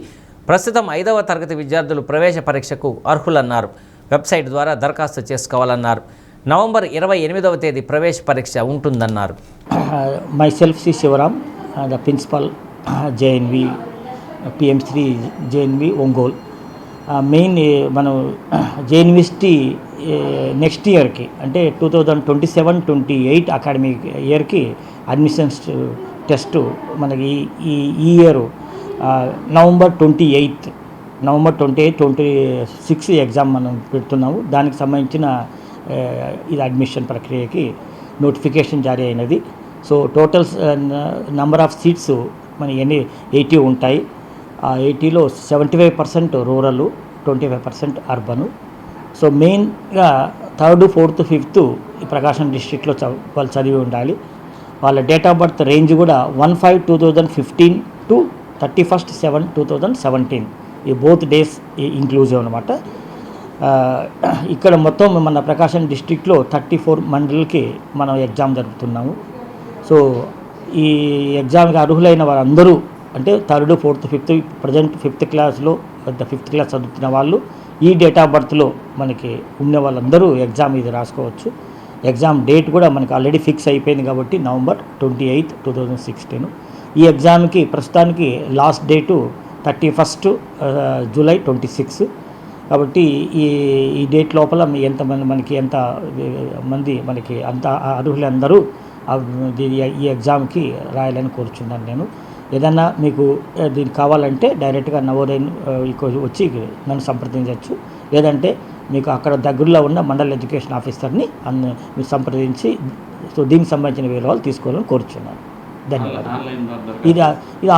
ప్రస్తుతం 5వ తరగతి విద్యార్థులు ప్రవేశ పరీక్షకు అర్హులన్నారు. వెబ్సైట్ ద్వారా దరఖాస్తు చేసుకోవాలన్నారు. నవంబర్ 28వ తేదీ ప్రవేశ పరీక్ష ఉంటుందన్నారు. Myself C. Shivaram, the principal JNV PM3 JNV Ongole. Main మనం జేఎన్విఎస్టీ నెక్స్ట్ ఇయర్కి అంటే 2027-28 అకాడమిక్ ఇయర్కి అడ్మిషన్స్ టెస్ట్ మనకి ఈ ఇయర్ నవంబర్ 28, 26 ఎగ్జామ్ మనం పెడుతున్నాము. దానికి సంబంధించిన ఇది అడ్మిషన్ ప్రక్రియకి నోటిఫికేషన్ జారీ అయినది. So total number of seats మన 80 ఉంటాయి. ఆ 80లో 75% రూరల్, 25% అర్బను. సో మెయిన్గా 3rd, 4th, 5th ఈ ప్రకాశం డిస్ట్రిక్ట్లో వాళ్ళు చదివి ఉండాలి. వాళ్ళ డేట్ ఆఫ్ బర్త్ రేంజ్ కూడా 1/5/2015 to 31/7/2017 ఈ బోత్ డేస్ ఇంక్లూజివ్ అనమాట. ఇక్కడ మొత్తం మన ప్రకాశం డిస్ట్రిక్ట్లో 34 మండలికి మనం ఎగ్జామ్ జరుపుతున్నాము. సో ఈ ఎగ్జామ్కి అర్హులైన వారందరూ అంటే 3rd, 4th, 5th present 5th క్లాస్లో 5th క్లాస్ చదువుతున్న వాళ్ళు ఈ డేట్ ఆఫ్ బర్త్లో మనకి ఉన్న వాళ్ళందరూ ఎగ్జామ్ ఇది రాసుకోవచ్చు. ఎగ్జామ్ డేట్ కూడా మనకి ఆల్రెడీ ఫిక్స్ అయిపోయింది కాబట్టి నవంబర్ 28, 2016. ఈ ఎగ్జామ్కి ప్రస్తుతానికి లాస్ట్ డేటు 31st జూలై 26. కాబట్టి ఈ డేట్ లోపల ఎంతమంది మనకి అంత అర్హులందరూ ఈ ఎగ్జామ్కి రాయాలని కోరుచున్నాను నేను. ఏదన్నా మీకు దీనికి కావాలంటే డైరెక్ట్గా నవోదయ వచ్చి నన్ను సంప్రదించవచ్చు. లేదంటే మీకు అక్కడ దగ్గరలో ఉన్న మండల ఎడ్యుకేషన్ ఆఫీసర్ని మీరు సంప్రదించి సో దీనికి సంబంధించిన వివరాలు తీసుకోవాలని కోరుచున్నాను. ధన్యవాదాలు. ఇది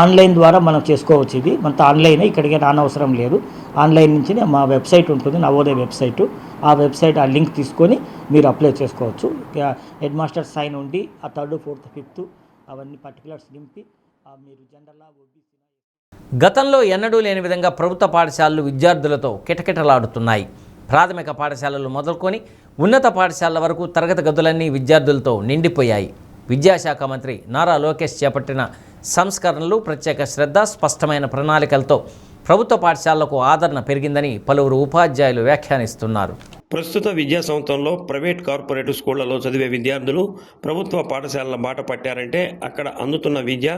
ఆన్లైన్ ద్వారా మనం చేసుకోవచ్చు. ఇది మనతో ఆన్లైన్, ఇక్కడికి రానవసరం లేదు. ఆన్లైన్ నుంచి మా వెబ్సైట్ ఉంటుంది, నవోదయ వెబ్సైటు. ఆ వెబ్సైట్ ఆ లింక్ తీసుకొని మీరు అప్లై చేసుకోవచ్చు. హెడ్ మాస్టర్ సైన్ ఉండి ఆ 3rd, 4th, 5th అవన్నీ పర్టికులర్స్ నింపి మీరు జనరల్గా గతంలో ఎన్నడూ లేని విధంగా ప్రభుత్వ పాఠశాలలు విద్యార్థులతో కిటకిటలాడుతున్నాయి. ప్రాథమిక పాఠశాలలు మొదలుకొని ఉన్నత పాఠశాలల వరకు తరగతి గదులన్నీ విద్యార్థులతో నిండిపోయాయి. విద్యాశాఖ మంత్రి నారా లోకేష్ చేపట్టిన సంస్కరణలు, ప్రత్యేక శ్రద్ధ, స్పష్టమైన ప్రణాళికలతో ప్రభుత్వ పాఠశాలలకు ఆదరణ పెరిగిందని పలువురు ఉపాధ్యాయులు వ్యాఖ్యానిస్తున్నారు. ప్రస్తుత విద్యా సంవత్సరంలో ప్రైవేట్ కార్పొరేట్ స్కూళ్లలో చదివే విద్యార్థులు ప్రభుత్వ పాఠశాలల బాట పట్టారంటే అక్కడ అందుతున్న విద్య,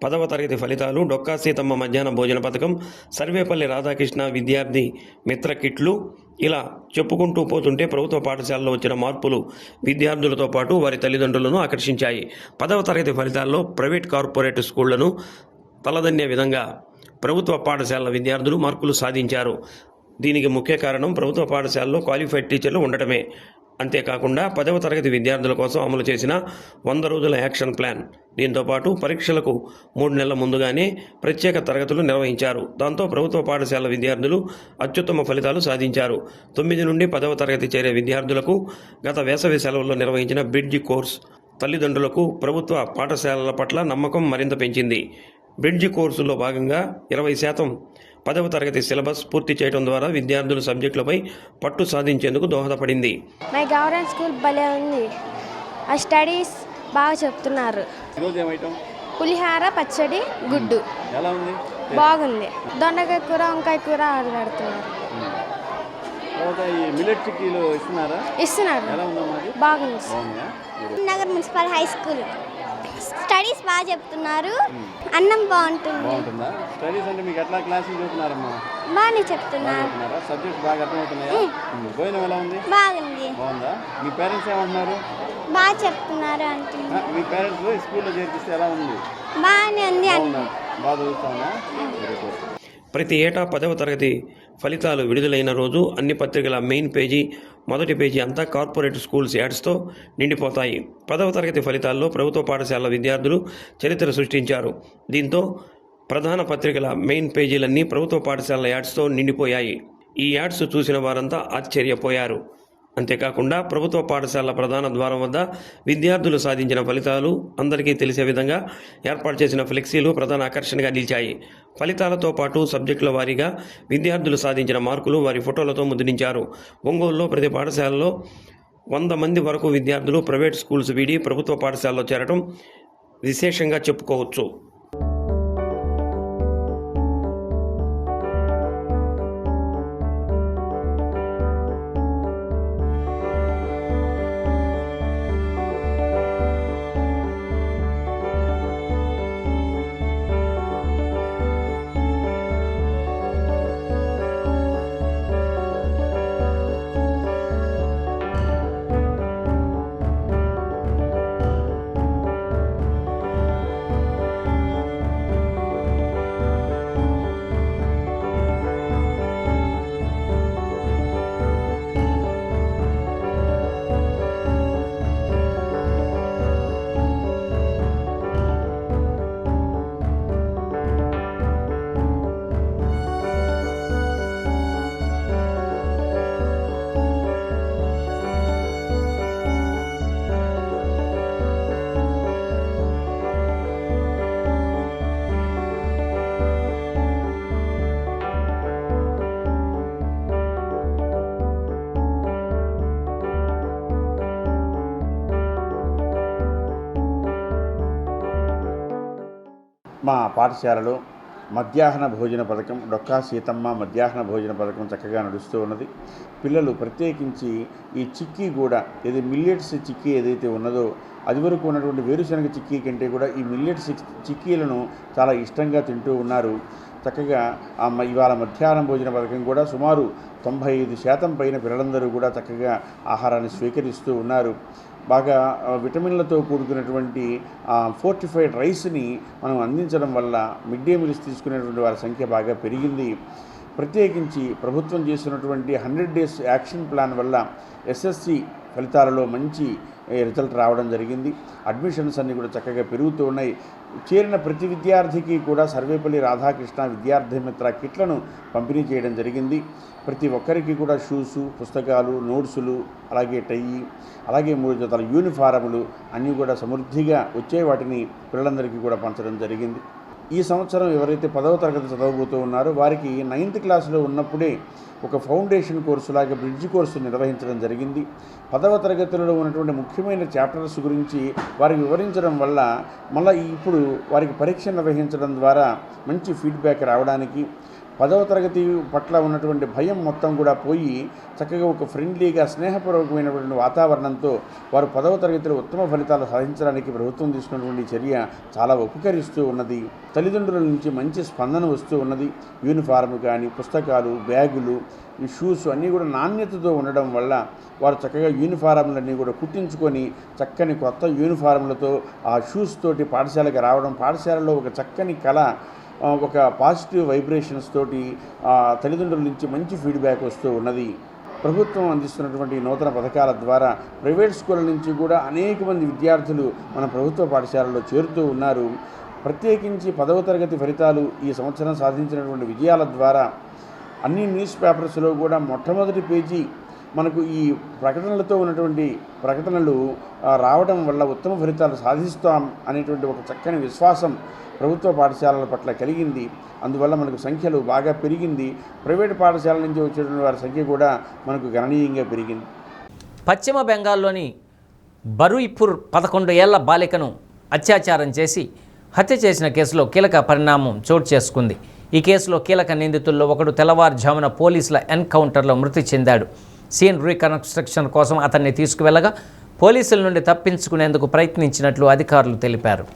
10వ తరగతి ఫలితాలు, డొక్కా సీతమ్మ మధ్యాహ్న భోజన పథకం, సర్వేపల్లి రాధాకృష్ణ విద్యార్థి మిత్ర కిట్లు ఇలా చెప్పుకుంటూ పోతుంటే ప్రభుత్వ పాఠశాలలో వచ్చిన మార్పులు విద్యార్థులతో పాటు వారి తల్లిదండ్రులను ఆకర్షించాయి. 10వ తరగతి ఫలితాల్లో ప్రైవేట్ కార్పొరేట్ స్కూళ్లను తలదన్నే విధంగా ప్రభుత్వ పాఠశాలల విద్యార్థులు మార్కులు సాధించారు. దీనికి ముఖ్య కారణం ప్రభుత్వ పాఠశాలలో క్వాలిఫైడ్ టీచర్లు ఉండటమే. అంతేకాకుండా 10వ తరగతి విద్యార్థుల కోసం అమలు చేసిన 100 రోజుల యాక్షన్ ప్లాన్. దీంతోపాటు పరీక్షలకు 3 నెలల ముందుగానే ప్రత్యేక తరగతులు నిర్వహించారు. దాంతో ప్రభుత్వ పాఠశాల విద్యార్థులు అత్యుత్తమ ఫలితాలు సాధించారు. 9 నుండి 10వ తరగతి చేరే విద్యార్థులకు గత వేసవి సెలవుల్లో నిర్వహించిన బ్రిడ్జి కోర్స్ తల్లిదండ్రులకు ప్రభుత్వ పాఠశాలల పట్ల నమ్మకం మరింత పెంచింది. బ్రిడ్జి కోర్సులో భాగంగా 20% 10వ తరగతి సిలబస్ పూర్తి చేయడం ద్వారా విద్యార్థుల సబ్జెక్టులపై పట్టు సాధించేందుకు దోహదపడింది. మై గవర్నమెంట్ స్కూల్ భలే ఉంది. ఆ స్టడీస్ బాగా చెప్తున్నారు. పులిహార, పచ్చడి, గుడ్డు బాగుంది. దొండకాయ కూర, వంకాయ కూర పెడుతున్నారు. ఇస్తున్నారు. బాగుంది. Nagar municipal high school studies బాగా చెప్తున్నారు. అన్నం బాగుంటుంది. స్టడీస్ అంటే మీకు ఎట్లా క్లాసులు చెప్తున్నారమ్మా? బాగానే చెప్తున్నారు. సబ్జెక్ట్ బాగా అర్థమవుతున్నాయా? భోజనం ఎలా ఉంది? బాగుంది. బాగుందా? మీ పేరెంట్స్ ఏమంటున్నారు? బాగా చెప్తున్నారు అంటున్నారు. మీ పేరెంట్స్ స్కూల్లో చేర్పిస్తే ఎలా ఉంది? బాగానే ఉంది. బాగా చదువుతామా? ప్రతి ఏటా 10వ తరగతి ఫలితాలు విడుదలైన రోజు అన్ని పత్రికల మెయిన్ పేజీ, మొదటి పేజీ అంతా కార్పొరేట్ స్కూల్స్ యాడ్స్తో నిండిపోతాయి. 10వ తరగతి ఫలితాల్లో ప్రభుత్వ పాఠశాలల విద్యార్థులు చరిత్ర సృష్టించారు. దీంతో ప్రధాన పత్రికల మెయిన్ పేజీలన్నీ ప్రభుత్వ పాఠశాలల యాడ్స్తో నిండిపోయాయి. ఈ యాడ్స్ చూసిన వారంతా ఆశ్చర్యపోయారు. అంతేకాకుండా ప్రభుత్వ పాఠశాలల ప్రధాన ద్వారం వద్ద విద్యార్థులు సాధించిన ఫలితాలు అందరికీ తెలిసే విధంగా ఏర్పాటు చేసిన ఫ్లెక్సీలు ప్రధాన ఆకర్షణగా నిలిచాయి. ఫలితాలతో పాటు సబ్జెక్టుల వారీగా విద్యార్థులు సాధించిన మార్కులు వారి ఫోటోలతో ముద్రించారు. ఒంగోలులో ప్రతి పాఠశాలలో 100 మంది వరకు విద్యార్థులు ప్రైవేట్ స్కూల్స్ వీడి ప్రభుత్వ పాఠశాలలో చేరడం విశేషంగా చెప్పుకోవచ్చు. మా పాఠశాలలో మధ్యాహ్న భోజన పథకం, డొక్కా సీతమ్మ మధ్యాహ్న భోజన పథకం చక్కగా నడుస్తూ ఉన్నది. పిల్లలు ప్రత్యేకించి ఈ చిక్కీ కూడా ఏది మిల్లెట్స్ చిక్కీ ఏదైతే ఉన్నదో అది వరకు ఉన్నటువంటి వేరుశనగ చిక్కీ కంటే కూడా ఈ మిల్లెట్స్ చిక్కీలను చాలా ఇష్టంగా తింటూ ఉన్నారు. చక్కగా ఇవాళ మధ్యాహ్నం భోజన పథకం కూడా సుమారు 95% పైన పిల్లలందరూ కూడా చక్కగా ఆహారాన్ని స్వీకరిస్తూ ఉన్నారు. బాగా విటమిన్లతో కూడుకున్నటువంటి ఫోర్టిఫైడ్ రైస్ని మనం అందించడం వల్ల మిడ్ డే మీల్స్ తీసుకునేటువంటి వారి సంఖ్య బాగా పెరిగింది. ప్రత్యేకించి ప్రభుత్వం చేసినటువంటి 100 డేస్ యాక్షన్ ప్లాన్ వల్ల ఎస్ఎస్సి ఫలితాలలో మంచి రిజల్ట్ రావడం జరిగింది. అడ్మిషన్స్ అన్నీ కూడా చక్కగా పెరుగుతూ ఉన్నాయి. చేరిన ప్రతి విద్యార్థికి కూడా సర్వేపల్లి రాధాకృష్ణ విద్యార్థి మిత్ర కిట్లను పంపిణీ చేయడం జరిగింది. ప్రతి ఒక్కరికి కూడా షూసు, పుస్తకాలు, నోట్సులు, అలాగే టై, అలాగే 3 జతల యూనిఫారములు అన్నీ కూడా సమృద్ధిగా వచ్చే వాటిని పిల్లలందరికీ కూడా పంచడం జరిగింది. ఈ సంవత్సరం ఎవరైతే 10వ తరగతి చదవబోతూ ఉన్నారో వారికి 9th క్లాస్లో ఉన్నప్పుడే ఒక ఫౌండేషన్ కోర్సు లాగా బ్రిడ్జ్ కోర్సు నిర్వహించడం జరిగింది. 10వ తరగతిలో ఉన్నటువంటి ముఖ్యమైన చాప్టర్స్ గురించి వారికి వివరించడం వల్ల మళ్ళీ ఇప్పుడు వారికి పరీక్ష నిర్వహించడం ద్వారా మంచి ఫీడ్బ్యాక్ రావడానికి 10వ తరగతి పట్ల ఉన్నటువంటి భయం మొత్తం కూడా పోయి చక్కగా ఒక ఫ్రెండ్లీగా స్నేహపూర్వకమైనటువంటి వాతావరణంతో వారు 10వ తరగతిలో ఉత్తమ ఫలితాలు సాధించడానికి ప్రభుత్వం తీసుకున్నటువంటి చర్య చాలా ఉపకరిస్తూ ఉన్నది. తల్లిదండ్రుల నుంచి మంచి స్పందన వస్తూ ఉన్నది. యూనిఫార్మ్ కానీ, పుస్తకాలు, బ్యాగులు, ఈ షూస్ అన్నీ కూడా నాణ్యతతో ఉండడం వల్ల వారు చక్కగా యూనిఫారంలన్నీ కూడా కుట్టించుకొని చక్కని కొత్త యూనిఫారంలతో ఆ షూస్ తోటి పాఠశాలకు రావడం, పాఠశాలలో ఒక చక్కని కళ, ఒక పాజిటివ్ వైబ్రేషన్స్ తోటి తల్లిదండ్రుల నుంచి మంచి ఫీడ్బ్యాక్ వస్తూ ఉన్నది. ప్రభుత్వం అందిస్తున్నటువంటి నూతన పథకాల ద్వారా ప్రైవేట్ స్కూళ్ళ నుంచి కూడా అనేక మంది విద్యార్థులు మన ప్రభుత్వ పాఠశాలలో చేరుతూ ఉన్నారు. ప్రత్యేకించి 10వ తరగతి ఫలితాలు ఈ సంవత్సరం సాధించినటువంటి విజయాల ద్వారా అన్ని న్యూస్ పేపర్స్లో కూడా మొట్టమొదటి పేజీ మనకు ఈ ప్రకటనలతో ఉన్నటువంటి ప్రకటనలు రావడం వల్ల ఉత్తమ ఫలితాలు సాధిస్తాం అనేటువంటి ఒక చక్కని విశ్వాసం ప్రభుత్వ పాఠశాలల పట్ల కలిగింది. అందువల్ల మనకు సంఖ్యలు బాగా పెరిగింది. ప్రైవేట్ పాఠశాలల నుంచి వచ్చేటువంటి వారి సంఖ్య కూడా మనకు గణనీయంగా పెరిగింది. పశ్చిమ బెంగాల్లోని బరుయిపూర్ 11 ఏళ్ల బాలికను అత్యాచారం చేసి హత్య చేసిన కేసులో కీలక పరిణామం చోటు చేసుకుంది. ఈ కేసులో కీలక నిందితుల్లో ఒకడు తెల్లవారుజామున పోలీసుల ఎన్కౌంటర్లో మృతి చెందాడు. సీన్ రీకన్స్ట్రక్షన్ కోసం అతన్ని తీసుకువెళ్లగా పోలీసుల నుండి తప్పించుకునేందుకు ప్రయత్నించినట్లు అధికారులు తెలిపారు.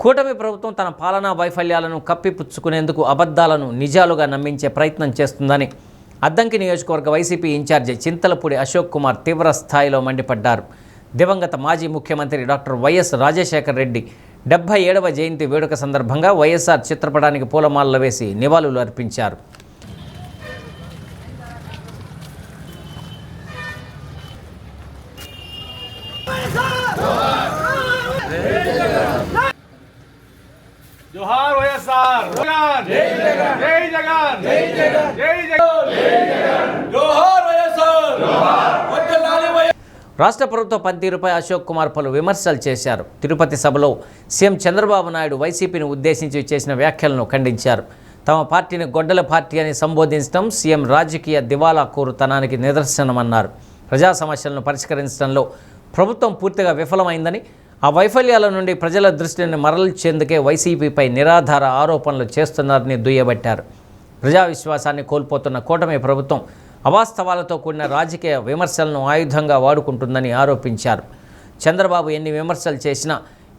కూటమి ప్రభుత్వం తన పాలనా వైఫల్యాలను కప్పిపుచ్చుకునేందుకు అబద్ధాలను నిజాలుగా నమ్మించే ప్రయత్నం చేస్తుందని అద్దంకి నియోజకవర్గ వైసీపీ ఇన్ఛార్జి చింతలపూడి అశోక్ కుమార్ తీవ్ర స్థాయిలో మండిపడ్డారు. దివంగత మాజీ ముఖ్యమంత్రి డాక్టర్ వైఎస్ రాజశేఖర రెడ్డి 77వ జయంతి వేడుక సందర్భంగా వైఎస్ఆర్ చిత్రపటానికి పూలమాలలు వేసి నివాళులు అర్పించారు. जोहार వైఎస్ఆర్ జై జగన్ జై జగన్ జై జగన్ జై జగన్ జై జగన్ జోహార్ వైఎస్ఆర్ జోహార్ వందలాలి వైఎస్ఆర్. రాష్ట్ర ప్రభుత్వ పనితీరుపై అశోక్ కుమార్ పలు విమర్శలు చేశారు. తిరుపతి సభలో సీఎం చంద్రబాబు నాయుడు వైసీపీని ఉద్దేశించి చేసిన వ్యాఖ్యలను ఖండించారు. తమ పార్టీని గొడ్డల పార్టీ అని సంబోధించడం సీఎం రాజకీయ దివాలా కోరుతనానికి నిదర్శనమన్నారు. ప్రజా సమస్యలను పరిష్కరించడంలో ప్రభుత్వం పూర్తిగా విఫలమైందని, ఆ వైఫల్యాల నుండి ప్రజల దృష్టిని మరల్చేందుకే వైసీపీపై నిరాధార ఆరోపణలు చేస్తున్నారని దుయ్యబట్టారు. ప్రజా విశ్వాసాన్ని కోల్పోతున్న కూటమి ప్రభుత్వం అవాస్తవాలతో కూడిన రాజకీయ విమర్శలను ఆయుధంగా వాడుకుంటుందని ఆరోపించారు. చంద్రబాబు ఎన్ని విమర్శలు చేసినా,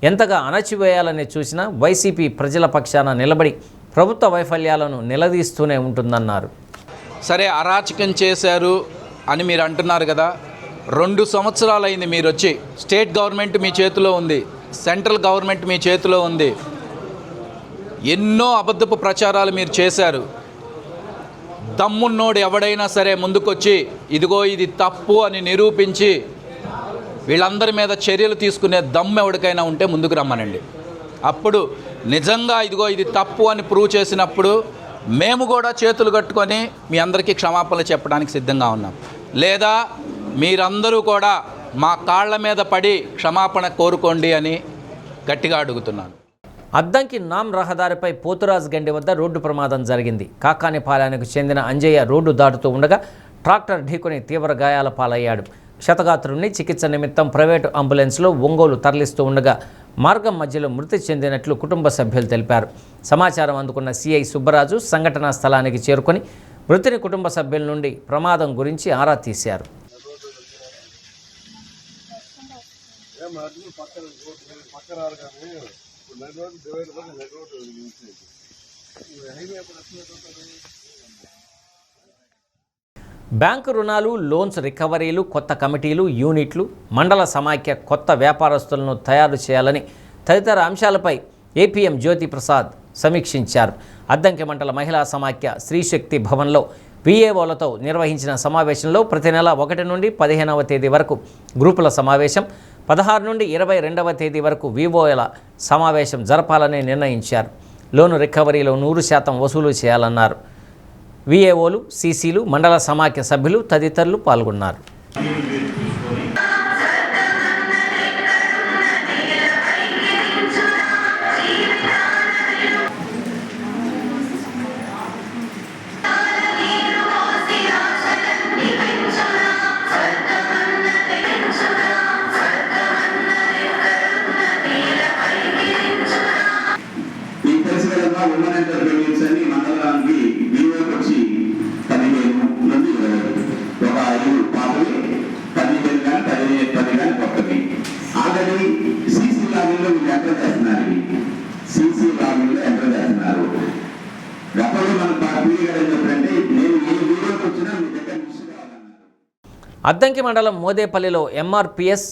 ఎంతగా అణచివేయాలని చూసినా వైసీపీ ప్రజల పక్షాన నిలబడి ప్రభుత్వ వైఫల్యాలను నిలదీస్తూనే ఉంటుందన్నారు. సరే, అరాచకం చేశారు అని మీరు అంటున్నారు కదా. 2 సంవత్సరాలైంది మీరు వచ్చి. స్టేట్ గవర్నమెంట్ మీ చేతిలో ఉంది, సెంట్రల్ గవర్నమెంట్ మీ చేతిలో ఉంది. ఎన్నో అబద్ధపు ప్రచారాలు మీరు చేశారు. దమ్మున్నోడు ఎవడైనా సరే ముందుకొచ్చి ఇదిగో ఇది తప్పు అని నిరూపించి వీళ్ళందరి మీద చర్యలు తీసుకునే దమ్ము ఎవరికైనా ఉంటే ముందుకు రమ్మనండి. అప్పుడు నిజంగా ఇదిగో ఇది తప్పు అని ప్రూవ్ చేసినప్పుడు మేము కూడా చేతులు కట్టుకొని మీ అందరికీ క్షమాపణలు చెప్పడానికి సిద్ధంగా ఉన్నాం. లేదా మీరందరూ కూడా మా కాళ్ళ మీద పడి క్షమాపణ కోరుకోండి అని గట్టిగా అడుగుతున్నాను. అద్దంకి నామ్ రహదారిపై పోతురాజ్ గండి వద్ద రోడ్డు ప్రమాదం జరిగింది. కాకానిపాలెంకు చెందిన అంజయ్య రోడ్డు దాటుతూ ఉండగా ట్రాక్టర్ ఢీకొని తీవ్ర గాయాల పాలయ్యాడు. క్షతగాత్రుడిని చికిత్స నిమిత్తం ప్రైవేటు అంబులెన్స్లో ఒంగోలు తరలిస్తూ ఉండగా మార్గం మధ్యలో మృతి చెందినట్లు కుటుంబ సభ్యులు తెలిపారు. సమాచారం అందుకున్న సిఐ సుబ్బరాజు సంఘటనా స్థలానికి చేరుకొని మృతుని కుటుంబ సభ్యుల నుండి ప్రమాదం గురించి ఆరా తీశారు. బ్యాంకు రుణాలు, లోన్స్ రికవరీలు, కొత్త కమిటీలు, యూనిట్లు, మండల సమాఖ్య కొత్త వ్యాపారస్తులను తయారు చేయాలని తదితర అంశాలపై ఏపీఎం జ్యోతి ప్రసాద్ సమీక్షించారు. అద్దంకి మండల మహిళా సమాఖ్య శ్రీశక్తి భవన్లో విఏఓలతో నిర్వహించిన సమావేశంలో ప్రతి నెల 1 నుండి 15వ తేదీ వరకు గ్రూపుల సమావేశం, 16 నుండి 22వ తేదీ వరకు వివోల సమావేశం జరపాలని నిర్ణయించారు. లోను రికవరీలో 100% వసూలు చేయాలన్నారు. విఏఓలు, సీసీలు, మండల సమాఖ్య సభ్యులు తదితరులు పాల్గొన్నారు. అద్దంకి మండలం మోదేపల్లిలో ఎంఆర్పిఎస్,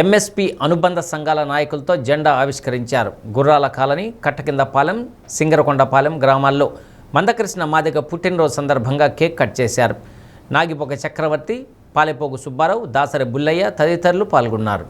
ఎంఎస్పి అనుబంధ సంఘాల నాయకులతో జెండా ఆవిష్కరించారు. గుర్రాల కాలనీ, కట్టకిందపాలెం, సింగరకొండపాలెం గ్రామాల్లో మందకృష్ణ మాదిగ పుట్టినరోజు సందర్భంగా కేక్ కట్ చేశారు. నాగిపోక చక్రవర్తి, పాలెపోగు సుబ్బారావు, దాసరి బుల్లయ్య తదితరులు పాల్గొన్నారు.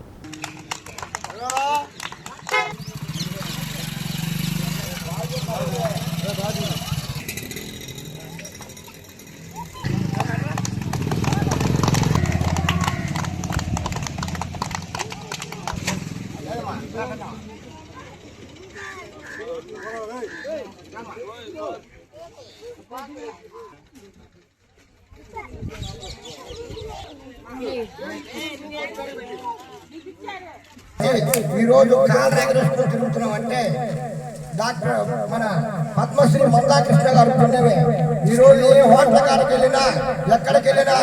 ఈరోజు కాళ్ళు ఎగరేసుకుని తిరుగుతున్నాం అంటే డాక్టర్ మన పద్మశ్రీ మందాకృష్ణ గారు పుణ్యమే. ఈరోజు ఏ హోటల్ కాడికి వెళ్ళినా, ఎక్కడికి వెళ్ళినా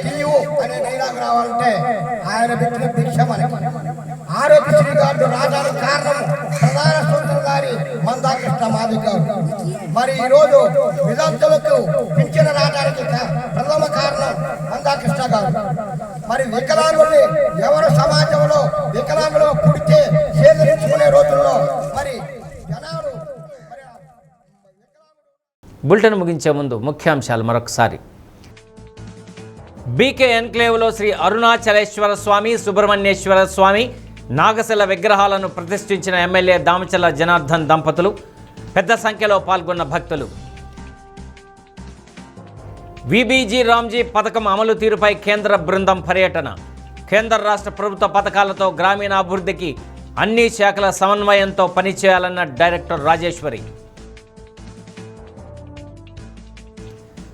టీయూ అనే డైలాగ్ రావాలంటే ఆయన పెట్టిన భిక్ష మనకి. ఆరోగ్యశ్రీ కార్డు రావడానికి కారణం ప్రధాన సూత్రం గారి మందాకృష్ణ మాదిగ గారు. మరి ఈరోజు విద్యార్థులకు పింఛను రావడానికి ప్రథమ కారణం మందాకృష్ణ గారు. మరి వికలాంగుల్ని ఎవరు సమాజంలో వికలాంగులు పుడితే సేకరించుకునే రోజుల్లో మరి జనాలు. బులెటిన్ ముగించే ముందు ముఖ్యాంశాలు మరొకసారి. బీకే ఎన్క్లేవ్లో శ్రీ అరుణాచలేశ్వర స్వామి, సుబ్రహ్మణ్యేశ్వర స్వామి, నాగశిల విగ్రహాలను ప్రతిష్ఠించిన ఎమ్మెల్యే దామచర్ల జనార్దన్ దంపతులు. పెద్ద సంఖ్యలో పాల్గొన్న భక్తులు. విబీజీ రామ్జీ పథకం అమలు తీరుపై కేంద్ర బృందం పర్యటన. కేంద్ర రాష్ట్ర ప్రభుత్వ పథకాలతో గ్రామీణాభివృద్ధికి అన్ని శాఖల సమన్వయంతో పనిచేయాలన్న డైరెక్టర్ రాజేశ్వరి.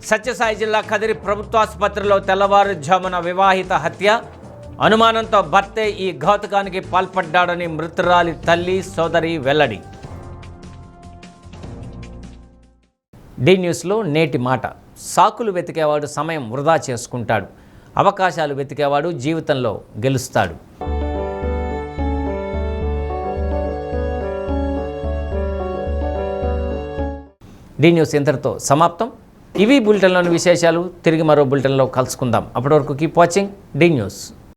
సత్యసాయి జిల్లా కదిరి ప్రభుత్వాసుపత్రిలో తెల్లవారుజామున వివాహిత హత్య. అనుమానంతో భర్తే ఈ ఘాతుకానికి పాల్పడ్డాడని మృతురాలి తల్లి సోదరి వెల్లడి. డి న్యూస్లో నేటి మాట. సాకులు వెతికేవాడు సమయం వృధా చేసుకుంటాడు, అవకాశాలు వెతికేవాడు జీవితంలో గెలుస్తాడు. డి న్యూస్ ఇంతటితో సమాప్తం. ఇవి బులెటిన్లోని విశేషాలు. తిరిగి మరో బులెటిన్లో కలుసుకుందాం. అప్పటి వరకు కీప్ వాచింగ్ డి న్యూస్.